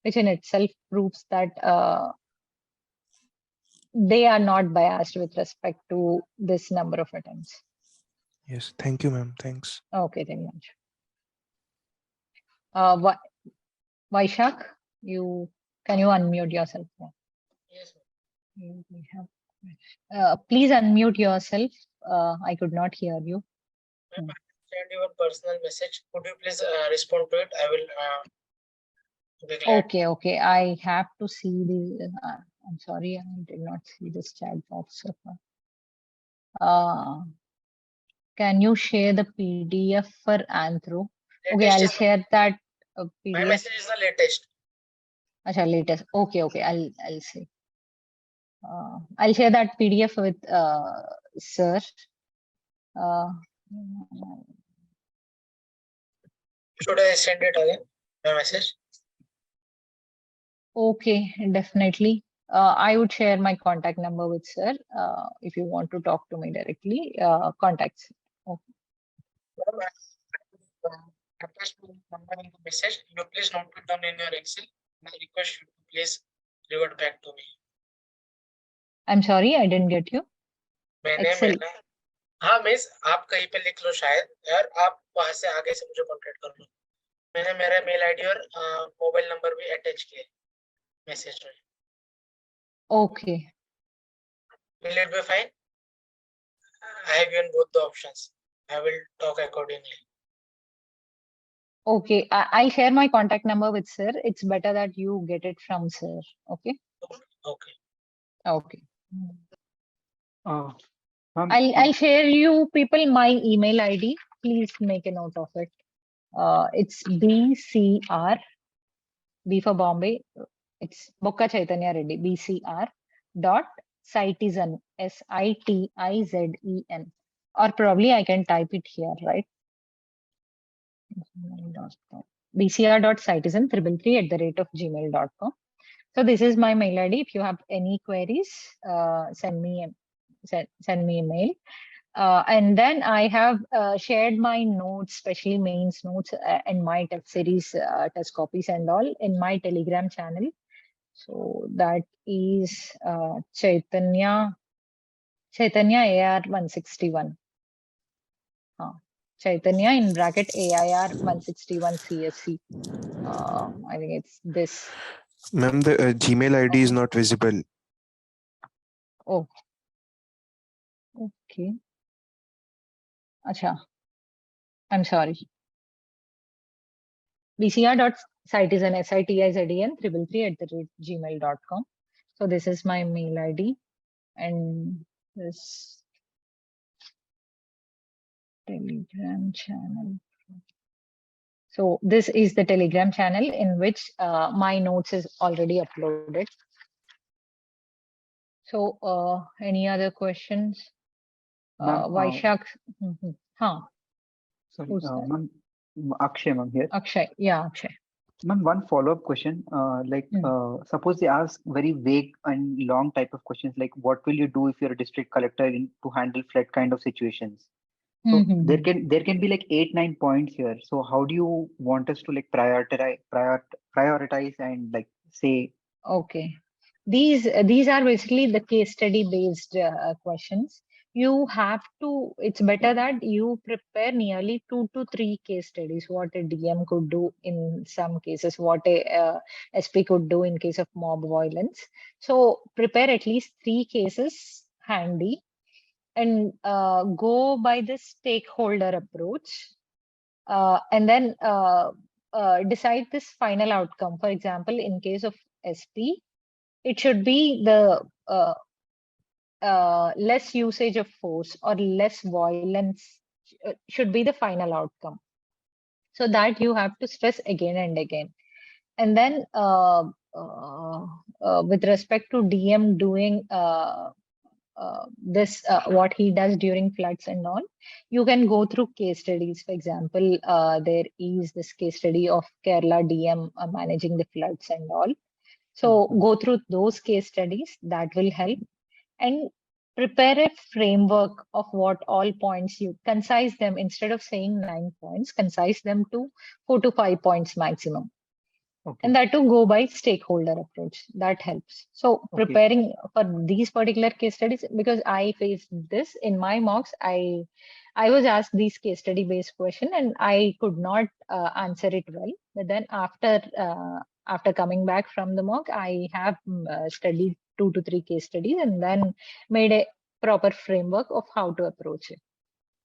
S2: in itself proves that they are not biased with respect to this number of attempts.
S7: Yes, thank you, ma'am. Thanks.
S2: Okay, very much. Vaishak, can you unmute yourself?
S8: Yes,
S2: please unmute yourself. I could not hear you.
S8: ma'am. I sent you a personal message. Could you please respond to it? I will be glad.
S2: Okay. I have to see the. I'm sorry, I did not see this chat box so far. Can you share the PDF for Anthro? Okay, I'll share that PDF.
S8: My message is the latest.
S2: Acha, latest. Okay, I'll see. I'll share that PDF with sir.
S8: Should I send it again? My message?
S2: Okay, definitely. I would share my contact number with sir. If you want to talk to me directly, contact. Okay.
S8: Attach my number in the message. You please note it down in your Excel. I request you to please revert back to me.
S2: I'm sorry, I didn't get you.
S8: मैंने हाँ miss आप कहीं पे लिख लो शायद यार आप वहां से आगे से मुझे कांटेक्ट कर लो मैंने मेरा मेल आईडी और मोबाइल नंबर भी अटैच किया मैसेज में
S2: Okay.
S8: Will it be fine? I have given both the options. I will talk accordingly.
S2: Okay, I'll share my contact number with sir. It's better that you get it from sir. Okay. Okay. I'll share you people my email ID. Please make a note of it. It's BCR, B for Bombay. It's Bokka Chaitanya Reddy, BCR dot citizen, SITIZEN. Or probably I can type it here, right? bcr.citizen333@gmail.com. So this is my mail ID. If you have any queries, send me a mail. And then I have shared my notes, especially mains notes and my test series test copies and all in my Telegram channel. So that is Chaitanya AIR 161. Chaitanya in bracket AIR 161 CSC. I think it's this.
S7: Ma'am, the Gmail ID is not visible.
S2: Oh, okay. Acha. I'm sorry. vcr.citizen@gmail.com. So this is my mail ID, and this Telegram channel. So this is the Telegram channel in which my notes is already uploaded. So any other questions? Vaishak.
S5: Sorry,
S2: Who's that?
S5: ma'am, Akshay, ma'am here.
S2: Akshay. Yeah, Akshay.
S5: Ma'am, one follow-up question. Suppose they ask very vague and long type of questions, like what will you do if you're a district collector to handle flood kind of situations? So there can be like 8-9 points here. So how do you want us to like prioritize and like say?
S2: Okay, these are basically the case study based questions. You have to, it's better that you prepare nearly 2 to 3 case studies, what a DM could do in some cases, what a SP could do in case of mob violence. So prepare at least 3 cases handy and go by the stakeholder approach, and then decide this final outcome. For example, in case of SP, it should be the less usage of force or less violence should be the final outcome. So that you have to stress again and again. And then with respect to DM doing what he does during floods and all, you can go through case studies. For example, there is this case study of Kerala DM managing the floods and all. So go through those case studies, that will help. And prepare a framework of what all points you concise them. Instead of saying 9 points, concise them to 4 to 5 points maximum. And that to go by stakeholder approach, that helps. So preparing for these particular case studies, because I faced this in my mocks, I was asked these case study based question and I could not answer it well. But then after coming back from the mock, I have studied 2 to 3 case studies and then made a proper framework of how to approach it.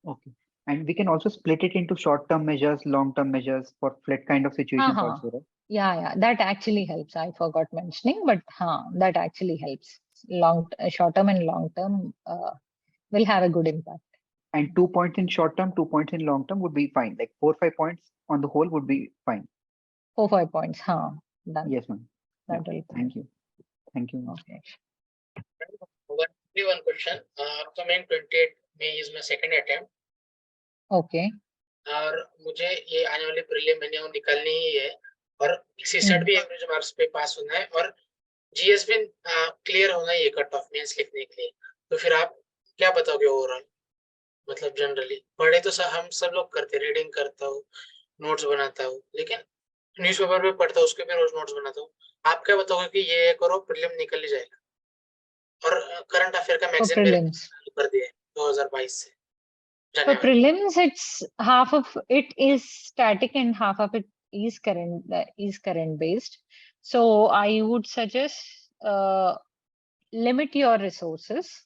S5: Okay. And we can also split it into short-term measures, long-term measures for flood kind of situations also, right?
S2: Yeah, that actually helps. I forgot mentioning, but that actually helps. Short-term and long-term will have a good impact.
S5: And 2 points in short-term, 2 points in long-term would be fine. Like 4-5 points on the whole would be fine.
S2: 4-5 points, done.
S5: Yes, ma'am.
S2: That will.
S5: Thank you. Thank you.
S2: Okay.
S8: One question. Comment 28 May is my second attempt.
S2: Okay.
S8: और मुझे ये आने वाली prelim मैंने निकालनी ही है और CSAT भी एवरेज मार्क्स पे पास होना है और जीएस भी क्लियर होना है ये कट ऑफ मेंस लिखने के लिए। तो फिर आप क्या बताओगे ओवरऑल, मतलब जनरली पढ़े तो हम सब लोग करते, रीडिंग करता हूँ, नोट्स बनाता हूँ, लेकिन न्यूज़पेपर पे पढ़ता हूँ, उसके भी रोज नोट्स बनाता हूँ। आप क्या बताओगे कि ये करो प्रीलिम निकल ही जाएगा? और करंट अफेयर का मैगजीन कर दिया 2022 से।
S2: For prelims, it's half of it is static and half of it is current based. So I would suggest limit your resources.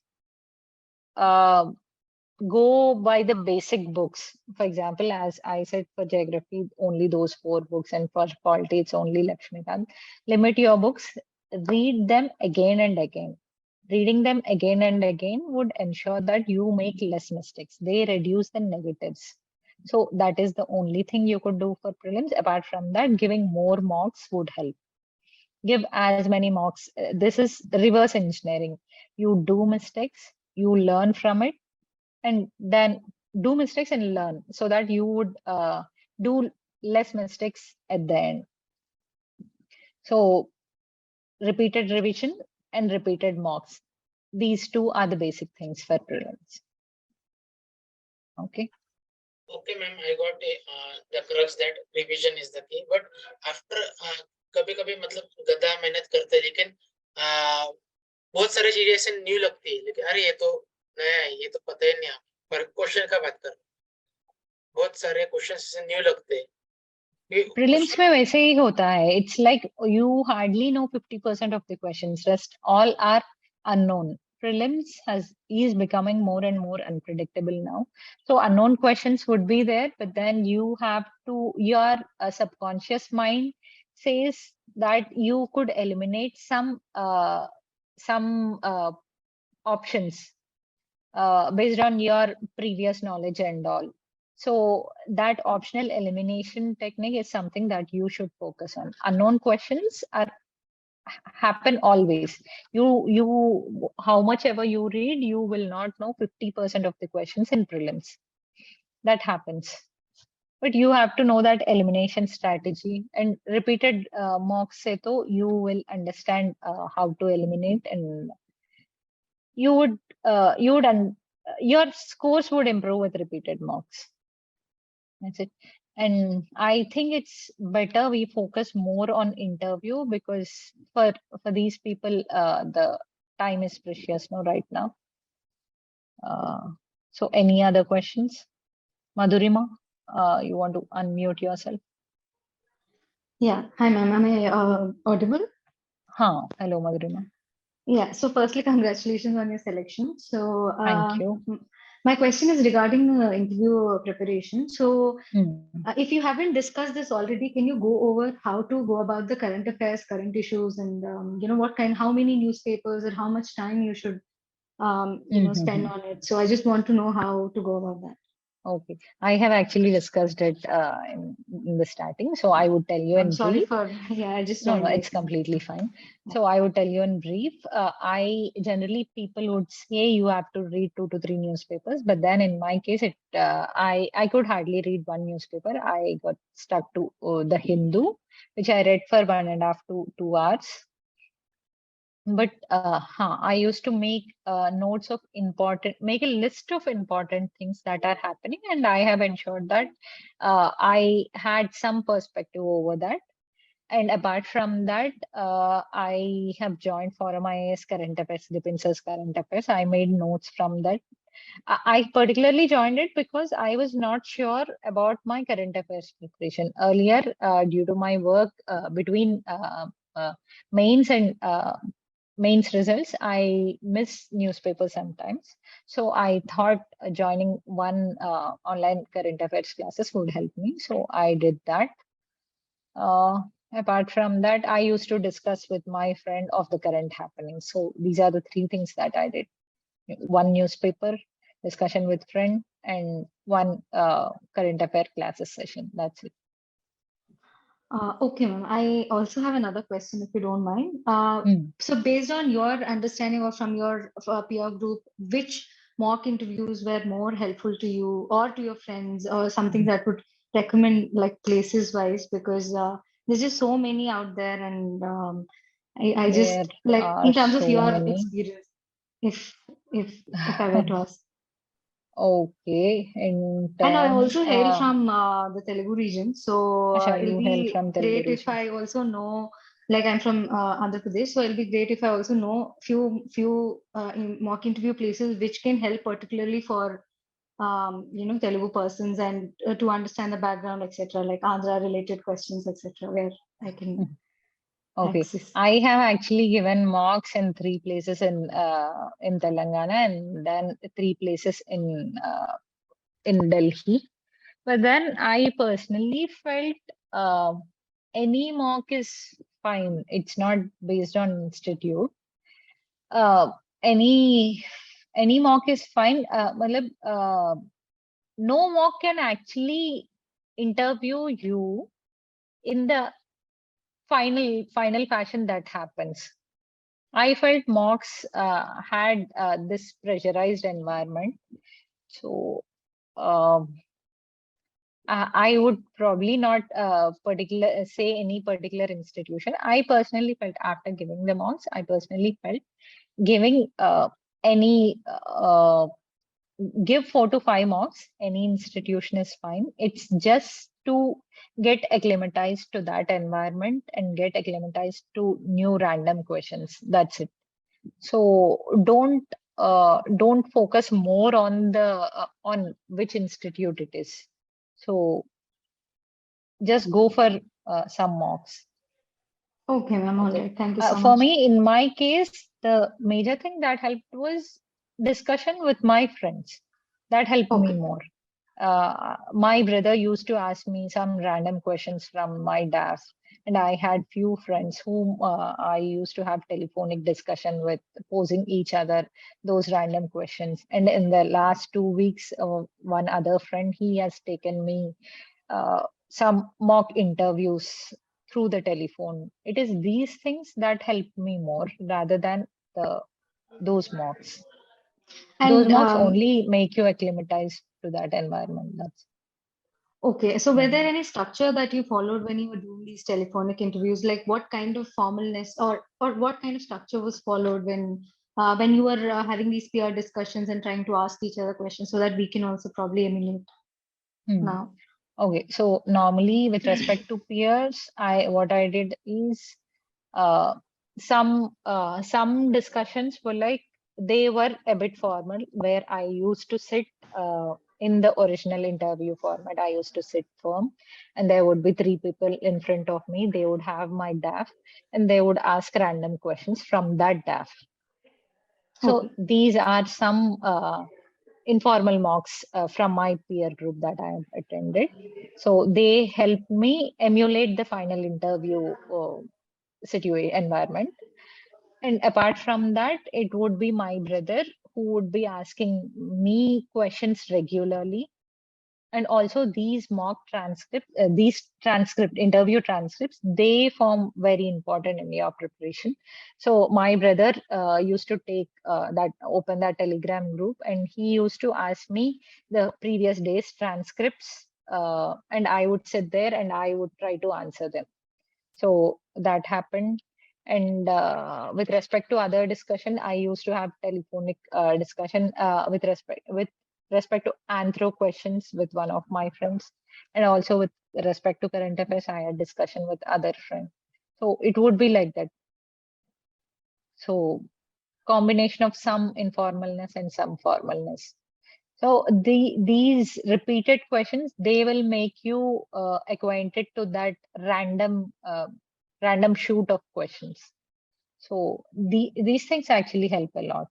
S2: Go by the basic books. For example, as I said, for geography, only those 4 books, and for polity, it's only Lakshmikant. Limit your books. Read them again and again. Reading them again and again would ensure that you make less mistakes. They reduce the negatives. So that is the only thing you could do for prelims. Apart from that, giving more mocks would help. Give as many mocks. This is reverse engineering. You do mistakes, you learn from it, and then do mistakes and learn so that you would do less mistakes at the end. So repeated revision and repeated mocks. These 2 are the basic things for prelims. Okay.
S8: Okay, ma'am, I got the crux that revision is the key. But after कभी-कभी मतलब गधा मेहनत करते हैं, लेकिन बहुत सारी चीजें ऐसे न्यू लगती है, लेकिन अरे ये तो नया है, ये तो पता ही नहीं है। पर क्वेश्चन का बात कर, बहुत सारे क्वेश्चन ऐसे न्यू लगते हैं।
S2: Prelims में वैसे ही होता है. It's like you hardly know 50% of the questions. Rest all are unknown. Prelims is becoming more and more unpredictable now. So unknown questions would be there, but then you have to, your subconscious mind says that you could eliminate some options based on your previous knowledge and all. So that optional elimination technique is something that you should focus on. Unknown questions happen always. How much ever you read, you will not know 50% of the questions in prelims. That happens. But you have to know that elimination strategy, and repeated mocks se to you will understand how to eliminate, and your scores would improve with repeated mocks. That's it. And I think it's better we focus more on interview, because for these people, the time is precious right now. So any other questions? Madhurima, you want to unmute yourself?
S9: Yeah. Hi, ma'am. Am I audible?
S2: Hello, Madhurima.
S9: Yeah. So firstly, congratulations on your selection. So
S2: thank you.
S9: My question is regarding interview preparation. So if you haven't discussed this already, can you go over how to go about the current affairs, current issues, and how many newspapers or how much time you should spend on it? So I just want to know how to go about that.
S2: Okay, I have actually discussed it in the starting, so I would tell you in brief.
S9: I just
S2: no, it's completely fine. So I would tell you in brief. People would say you have to read 2 to 3 newspapers, but then in my case, I could hardly read one newspaper. I got stuck to the Hindu, which I read for 1.5 to 2 hours. But I used to make notes of make a list of important things that are happening, and I have ensured that I had some perspective over that. And apart from that, I have joined Forum IAS Current Affairs, Dipinser's Current Affairs. I made notes from that. I particularly joined it because I was not sure about my current affairs preparation. Earlier, due to my work between mains and mains results, I miss newspapers sometimes. So I thought joining one online current affairs classes would help me. So I did that. Apart from that, I used to discuss with my friend of the current happenings. So these are the 3 things that I did. 1 newspaper, discussion with friend, and 1 current affair classes session. That's it.
S9: Okay, ma'am. I also have another question, if you don't mind. So based on your understanding or from your peer group, which mock interviews were more helpful to you or to your friends, or something that would recommend, like places wise, because there's just so many out there, and I just like in terms of your experience, if I were to ask.
S2: Okay,
S9: and I also hail from the Telugu region, so it'll be great if I also know, like I'm from Andhra Pradesh, so it'll be great if I also know few mock interview places which can help particularly for Telugu persons, and to understand the background, etc., like Andhra related questions, etc., where I can access.
S2: I have actually given mocks in 3 places in Telangana, and then 3 places in Delhi. But then I personally felt any mock is fine. It's not based on institute. Any mock is fine. No mock can actually interview you in the final fashion that happens. I felt mocks had this pressurized environment. So I would probably not say any particular institution. I personally felt after giving the mocks, I personally felt giving any give 4 to 5 marks. Any institution is fine. It's just to get acclimatized to that environment and get acclimatized to new random questions. That's it. So don't focus more on the on which institute it is. So just go for some marks.
S9: Okay, ma'am. All right. Thank you so
S2: For
S9: much.
S2: me, in my case, the major thing that helped was discussion with my friends. That helped me
S9: Okay.
S2: more. My brother used to ask me some random questions from my DAF, and I had few friends whom I used to have telephonic discussion with, posing each other those random questions. And in the last 2 weeks, one other friend, he has taken me some mock interviews through the telephone. It is these things that help me more rather than those mocks. Those
S9: And
S2: mocks only make you acclimatize to that environment. That's
S9: okay. So were there any structure that you followed when you were doing these telephonic interviews? Like what kind of formalness or what kind of structure was followed when you were having these peer discussions and trying to ask each other questions so that we can also probably emulate now?
S2: Okay. So normally with respect to peers, what I did is some discussions were like they were a bit formal, where I used to sit in the original interview format. I used to sit firm, and there would be 3 people in front of me. They would have my DAF, and they would ask random questions from that DAF. So
S9: Okay.
S2: these are some informal mocks from my peer group that I have attended. So they help me emulate the final interview environment. And apart from that, it would be my brother who would be asking me questions regularly. And also these mock transcripts, interview transcripts, they form very important in your preparation. So my brother used to open that Telegram group, and he used to ask me the previous day's transcripts, and I would sit there and I would try to answer them. So that happened. And with respect to other discussion, I used to have telephonic discussion with respect to anthro questions with one of my friends, and also with respect to current affairs, I had discussion with other friends. So it would be like that. So combination of some informalness and some formalness. So these repeated questions, they will make you acquainted to that random shoot of questions. So these things actually help a lot.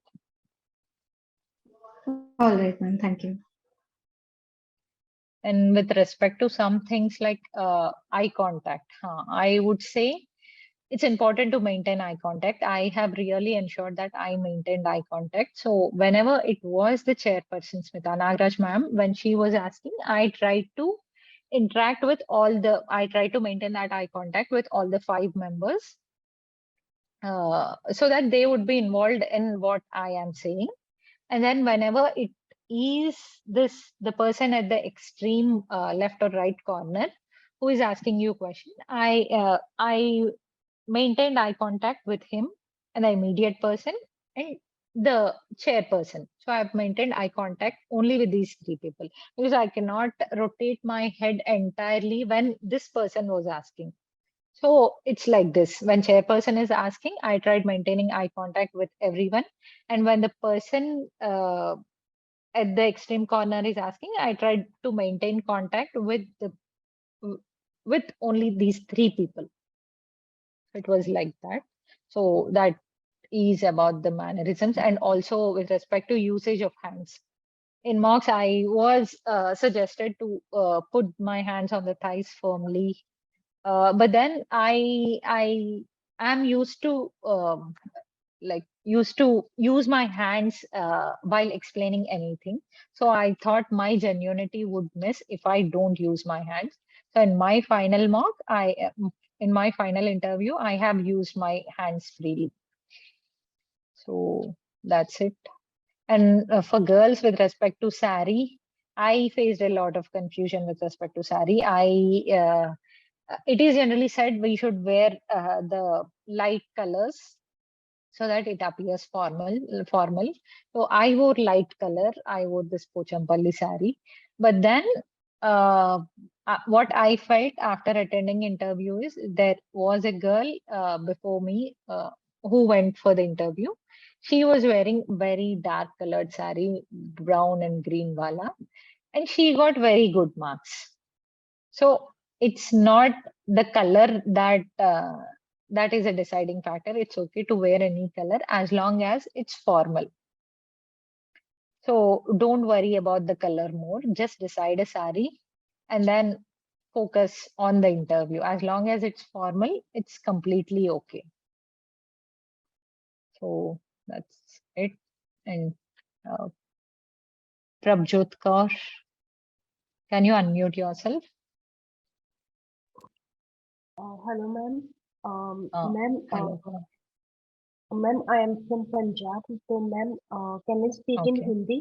S9: All right, ma'am. Thank you.
S2: And with respect to some things like eye contact, I would say it's important to maintain eye contact. I have really ensured that I maintained eye contact. So whenever it was the chairperson, Smita Nagraj ma'am, when she was asking, I tried to interact with I tried to maintain that eye contact with all the 5 members so that they would be involved in what I am saying. And then whenever it is the person at the extreme left or right corner who is asking you a question, I maintained eye contact with him and the immediate person and the chairperson. So I've maintained eye contact only with these 3 people, because I cannot rotate my head entirely when this person was asking. So it's like this: when chairperson is asking, I tried maintaining eye contact with everyone, and when the person at the extreme corner is asking, I tried to maintain contact with only these 3 people. It was like that. So that is about the mannerisms, and also with respect to usage of hands. In mocks, I was suggested to put my hands on the thighs firmly, but then I am used to use my hands while explaining anything. So I thought my genuinity would miss if I don't use my hands. So in my final mock, in my final interview, I have used my hands freely. So that's it. And for girls, with respect to sari, I faced a lot of confusion with respect to sari. It is generally said we should wear the light colors. so that it appears formal. So I wore light color. I wore this pochampalli sari. But then what I felt after attending interview is there was a girl before me who went for the interview. She was wearing very dark colored sari, brown and green wala, and she got very good marks. So it's not the color that is a deciding factor. It's okay to wear any color as long as it's formal. So don't worry about the color more. Just decide a sari and then focus on the interview. As long as it's formal, it's completely okay. So that's it. And Prabjot Kaur, can you unmute yourself?
S10: Hello, ma'am.
S2: Hello.
S10: Ma'am, I am from Punjab. So, ma'am, can I speak in
S2: Okay.
S10: Hindi?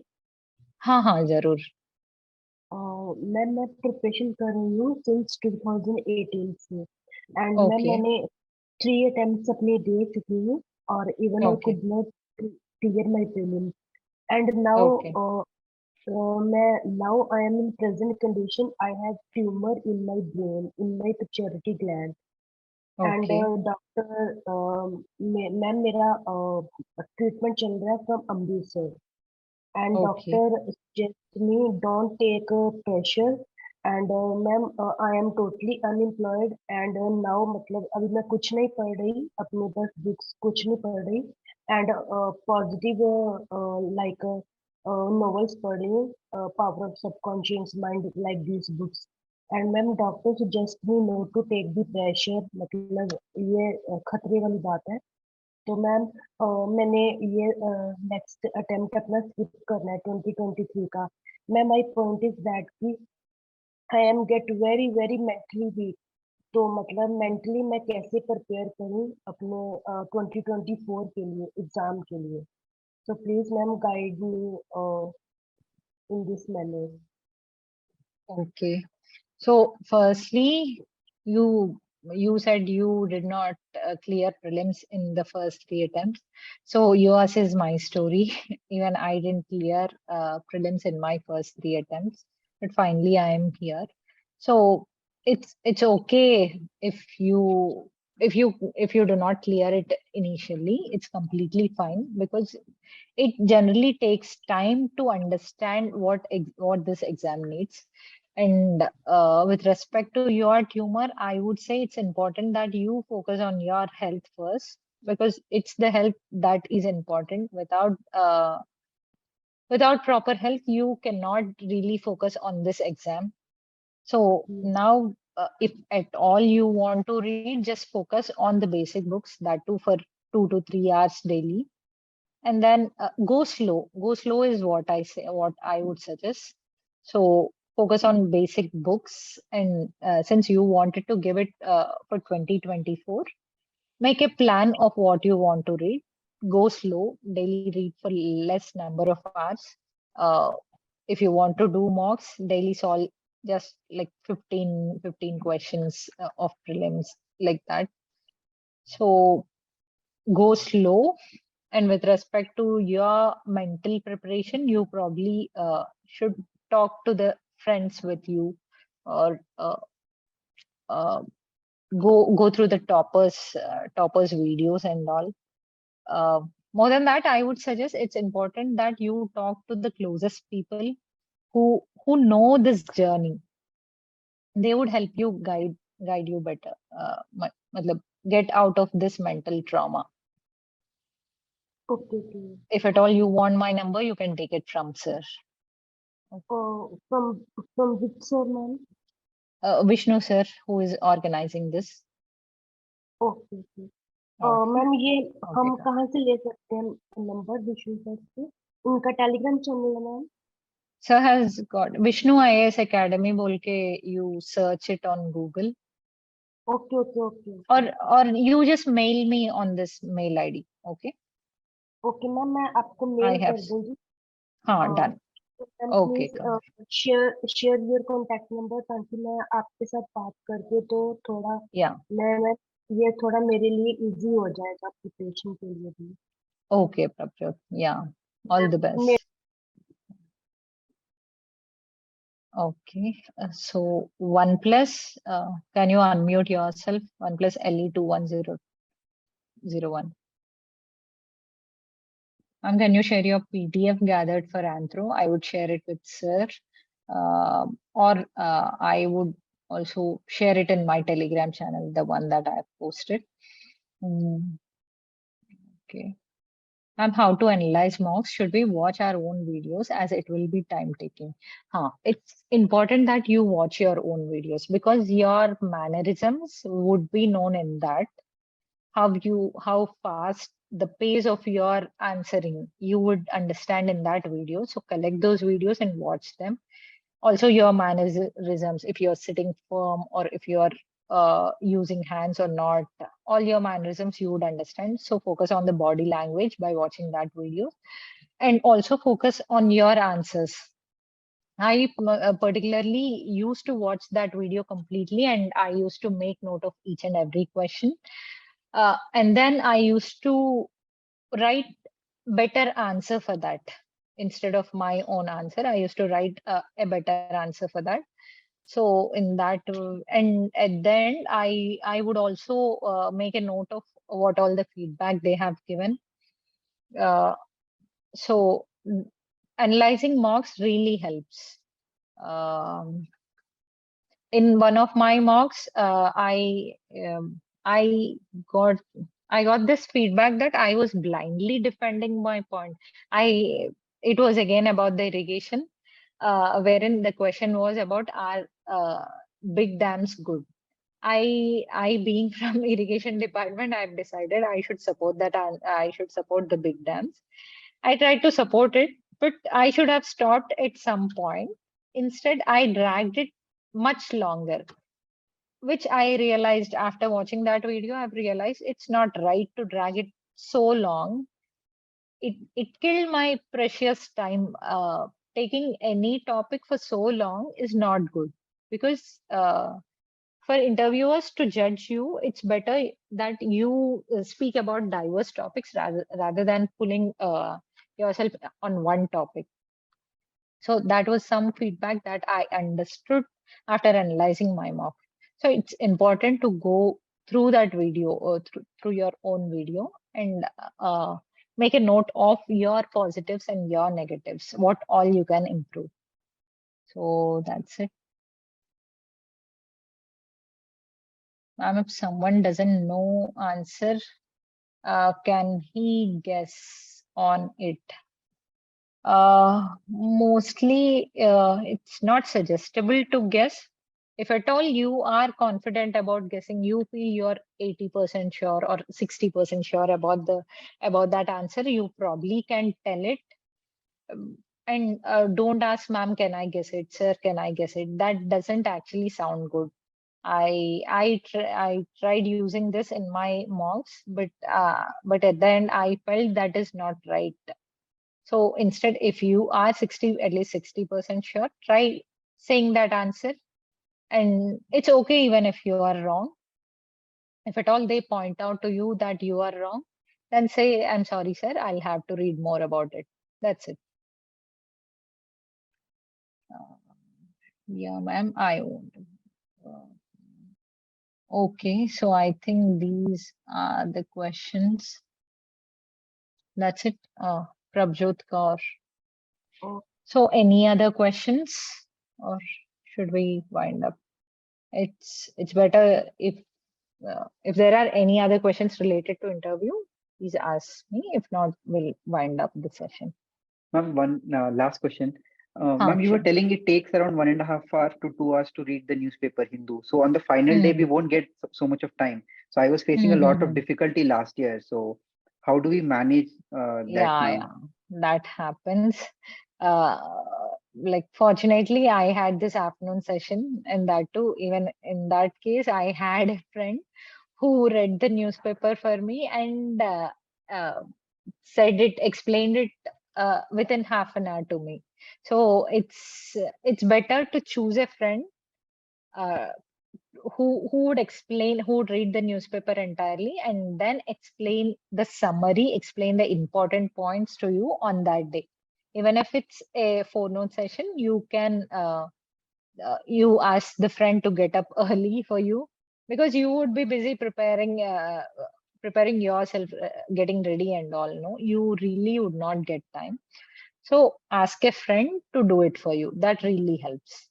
S2: हाँ जरूर.
S10: Ma'am मैं preparation कर रही हूँ since 2018 से and ma'am
S2: Okay.
S10: मैंने 3 attempts अपने दे चुकी हूँ और even I
S2: Okay.
S10: Could not clear my prelims and now
S2: Okay.
S10: मैं now I am in present condition I have tumour in my brain in my pituitary gland and
S2: Okay.
S10: Doctor ma'am मेरा treatment चल रहा है from Amritsar and
S2: Okay.
S10: doctor suggest me don't take pressure and ma'am I am totally unemployed and now मतलब अभी मैं कुछ नहीं पढ़ रही अपने बस बुक्स कुछ नहीं पढ़ रही and positive like novels पढ़ रही हूँ power of subconscious mind like these books and ma'am doctor suggest me not to take the pressure मतलब ये खतरे वाली बात है तो मैम मैंने ये नेक्स्ट अटेम्प्ट अपना स्किप करना है 2023 का ma'am my point is that कि I am get very very mentally weak तो मतलब मेंटली मैं कैसे प्रिपेयर करूं अपने 2024 के लिए एग्जाम के लिए so please ma'am guide me in this manner.
S2: Okay. So firstly, you said you did not clear prelims in the first 3 attempts. So yours is my story. Even I didn't clear prelims in my first 3 attempts, but finally I am here. So it's okay if you do not clear it initially. It's completely fine because it generally takes time to understand what this exam needs. And with respect to your tumor, I would say it's important that you focus on your health first because it's the health that is important. Without proper health, you cannot really focus on this exam. So now, if at all you want to read, just focus on the basic books, that too for 2 to 3 hours daily. And then go slow. Go slow is what I would suggest. So focus on basic books. And since you wanted to give it for 2024, make a plan of what you want to read. Go slow. Daily read for less number of hours. If you want to do mocks, daily solve just like 15 questions of prelims like that. So go slow. And with respect to your mental preparation, you probably should talk to the friends with you or go through the toppers videos and all. More than that, I would suggest it's important that you talk to the closest people who know this journey. They would help you guide you better. Matlab, get out of this mental trauma.
S10: Okay.
S2: If at all you want my number, you can take it from sir.
S10: From which sir, ma'am?
S2: Vishnu sir, who is organizing this.
S10: Okay.
S2: Okay.
S10: Ma'am ये हम
S2: Okay.
S10: कहाँ से ले सकते हैं number Vishnu sir से उनका Telegram channel है ma'am
S2: Sir has got VISHNU IAS Academy बोल के you search it on Google.
S10: Okay.
S2: Or you just mail me on this mail ID. Okay.
S10: Okay ma'am मैं आपको
S2: I
S10: मेल
S2: have.
S10: कर दूंगी
S2: हाँ, done. Okay.
S10: Please share your contact number ताकि मैं आपके साथ बात करके तो थोड़ा
S2: Yeah.
S10: मैं ये थोड़ा मेरे लिए इजी हो जाएगा प्रिपरेशन के लिए भी।
S2: Okay, Prabjot. Yeah. All the best. Okay. So 1 plus, can you unmute yourself? 1 plus LE21001. Can you share your PDF gathered for Anthro? I would share it with sir. Or I would also share it in my Telegram channel, the one that I have posted. Okay. And how to analyze mocks? Should we watch our own videos as it will be time taking? It's important that you watch your own videos because your mannerisms would be known in that. How fast the pace of your answering you would understand in that video. So collect those videos and watch them. Also your mannerisms, if you're sitting firm or if you're using hands or not, all your mannerisms you would understand. So focus on the body language by watching that video, and also focus on your answers. I particularly used to watch that video completely, and I used to make note of each and every question. And then I used to write better answer for that. Instead of my own answer, I used to write a better answer for that. So in that, and at the end, I would also make a note of what all the feedback they have given. So analyzing mocks really helps. In one of my mocks, I got this feedback that I was blindly defending my point. It was again about the irrigation, wherein the question was about are big dams good? I being from irrigation department, I've decided I should support that, and I should support the big dams. I tried to support it, but I should have stopped at some point. Instead, I dragged it much longer, which I realized after watching that video. I've realized it's not right to drag it so long. It killed my precious time. Taking any topic for so long is not good, because for interviewers to judge you, it's better that you speak about diverse topics rather than pulling yourself on one topic. So that was some feedback that I understood after analyzing my mock. So it's important to go through that video or through your own video and make a note of your positives and your negatives, what all you can improve. So that's it. Ma'am, if someone doesn't know answer, can he guess on it? Mostly, it's not suggestible to guess. If at all you are confident about guessing, you feel you're 80% sure or 60% sure about that answer, you probably can tell it. And don't ask, ma'am, can I guess it? Sir, can I guess it? That doesn't actually sound good. I tried using this in my mocks, but at the end I felt that is not right. So instead, if you are at least 60% sure, try saying that answer. And it's okay even if you are wrong. If at all they point out to you that you are wrong, then say, I'm sorry, sir, I'll have to read more about it. That's it. Yeah, ma'am, I won't. Okay, so I think these are the questions. That's it. Prabjot Kaur. So any other questions, or should we wind up? It's better if there are any other questions related to interview, please ask me. If not, we'll wind up the session.
S5: Ma'am, one last question. Ma'am, you were telling it takes around 1.5 hours to 2 hours to read the newspaper Hindu. So on the final day, we won't get so much of time. So I was facing a lot of difficulty last year. So how do we manage that?
S2: Yeah, that happens. Like fortunately, I had this afternoon session, and that too, even in that case, I had a friend who read the newspaper for me and explained it within half an hour to me. So it's better to choose a friend who would explain, who would read the newspaper entirely and then explain the summary, explain the important points to you on that day. Even if it's a 4-note session, you can you ask the friend to get up early for you, because you would be busy preparing yourself, getting ready and all. No, you really would not get time. So ask a friend to do it for you. That really helps.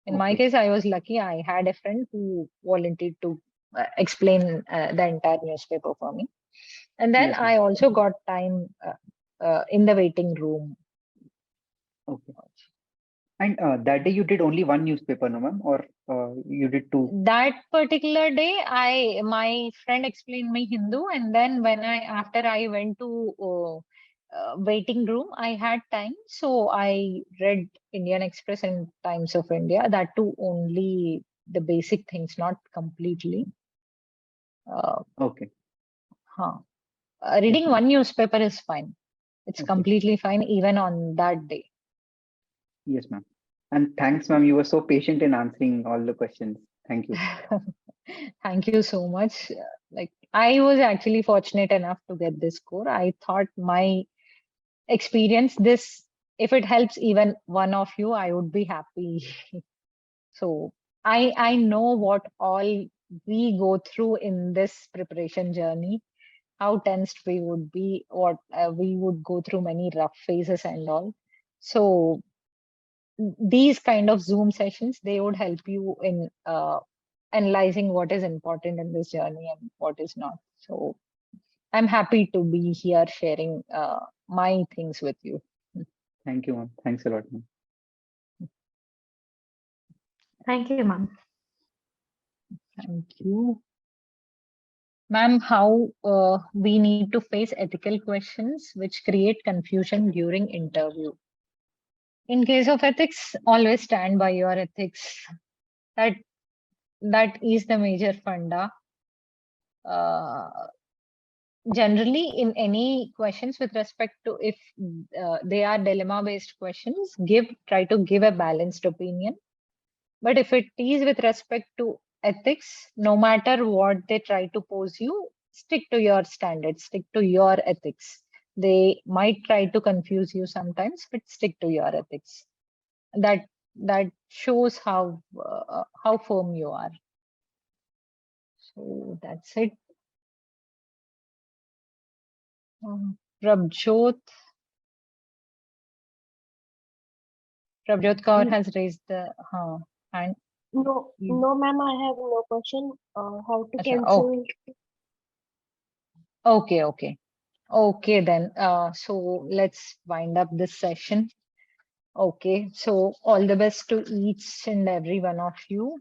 S2: In my case, I was lucky. I had a friend who volunteered to explain the entire newspaper for me. And then
S5: Yes,
S2: I also got time in the waiting room.
S5: okay. And that day you did only one newspaper, no ma'am, or you did two?
S2: That particular day, my friend explained me Hindu, and then after I went to waiting room, I had time, so I read Indian Express and Times of India. That too, only the basic things, not completely.
S5: Okay.
S2: Reading one newspaper is fine. It's
S5: Okay.
S2: completely fine even on that day.
S5: Yes, ma'am. And thanks, ma'am. You were so patient in answering all the questions. Thank you.
S2: Thank you so much. Like, I was actually fortunate enough to get this score. I thought my experience, this, if it helps even one of you, I would be happy. So I know what all we go through in this preparation journey, how tensed we would be, what we would go through many rough phases and all. So these kind of Zoom sessions, they would help you in analyzing what is important in this journey and what is not. So I'm happy to be here sharing my things with you.
S5: Thank you, ma'am. Thanks a lot, ma'am.
S9: Thank you, ma'am.
S2: Thank you. Ma'am, how we need to face ethical questions which create confusion during interview. In case of ethics, always stand by your ethics. That is the major funda. Generally, in any questions with respect to, if they are dilemma based questions, try to give a balanced opinion. But if it is with respect to ethics, no matter what they try to pose you, stick to your standards, stick to your ethics. They might try to confuse you sometimes, but stick to your ethics. That shows how firm you are. So that's it. Prabjot Kaur has raised the hand.
S10: No, ma'am, I have no question. How to
S2: Achha,
S10: cancel?
S2: Okay, then. So let's wind up this session. Okay, so all the best to each and every one of you,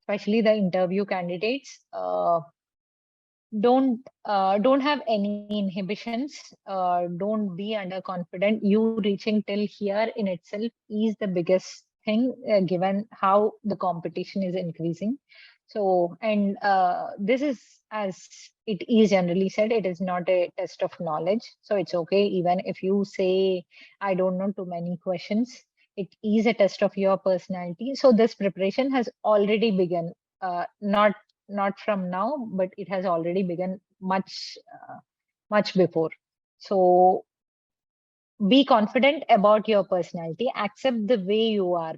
S2: especially the interview candidates. Don't have any inhibitions. Don't be underconfident. You reaching till here in itself is the biggest thing, given how the competition is increasing. So, and this is, as it is generally said, it is not a test of knowledge. So it's okay even if you say, I don't know too many questions. It is a test of your personality. So this preparation has already begun. Not from now, but it has already begun much before. So be confident about your personality, accept the way you are.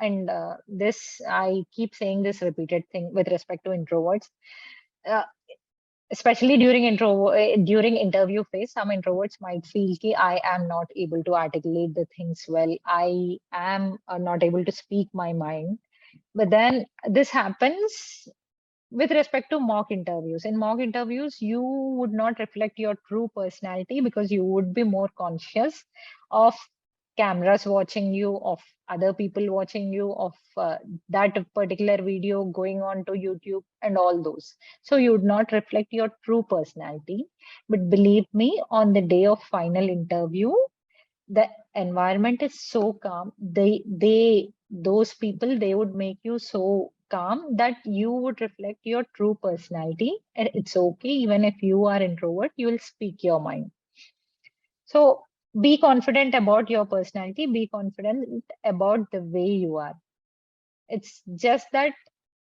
S2: And this, I keep saying this repeated thing with respect to introverts. Especially during interview phase, some introverts might feel that I am not able to articulate the things well. I am not able to speak my mind. But then this happens with respect to mock interviews. In mock interviews, you would not reflect your true personality because you would be more conscious of cameras watching you, of other people watching you, of that particular video going on to YouTube and all those. So you would not reflect your true personality. But believe me, on the day of final interview, the environment is so calm. Those people, they would make you so calm that you would reflect your true personality. And it's okay, even if you are introvert, you will speak your mind. So be confident about your personality, be confident about the way you are. It's just that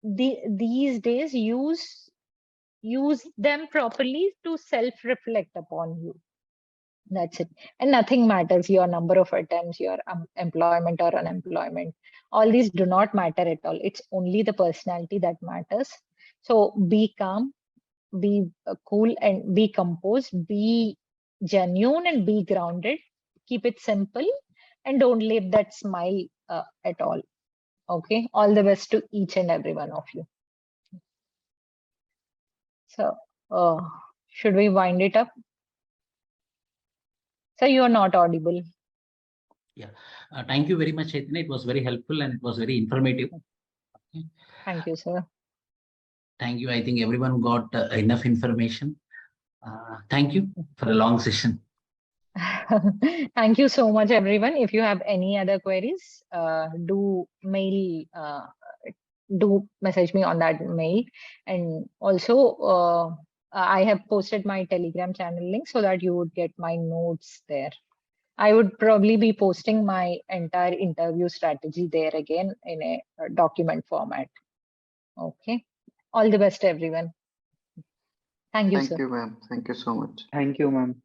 S2: these days use them properly to self-reflect upon you. That's it. And nothing matters, your number of attempts, your employment or unemployment. All these do not matter at all. It's only the personality that matters. So be calm, be cool, and be composed, be genuine and be grounded. Keep it simple and don't leave that smile at all. Okay. All the best to each and every one of you. So should we wind it up? So you are not audible.
S1: Yeah. Thank you very much, Chaitanya. It was very helpful and it was very informative. Okay.
S2: Thank you, sir.
S1: Thank you. I think everyone got enough information. Thank you for a long session.
S2: Thank you so much, everyone. If you have any other queries, do message me on that mail. And also, I have posted my Telegram channel link so that you would get my notes there. I would probably be posting my entire interview strategy there again in a document format. Okay. All the best, everyone. Thank you, sir.
S4: Thank you, ma'am. Thank you so much.
S5: Thank you, ma'am.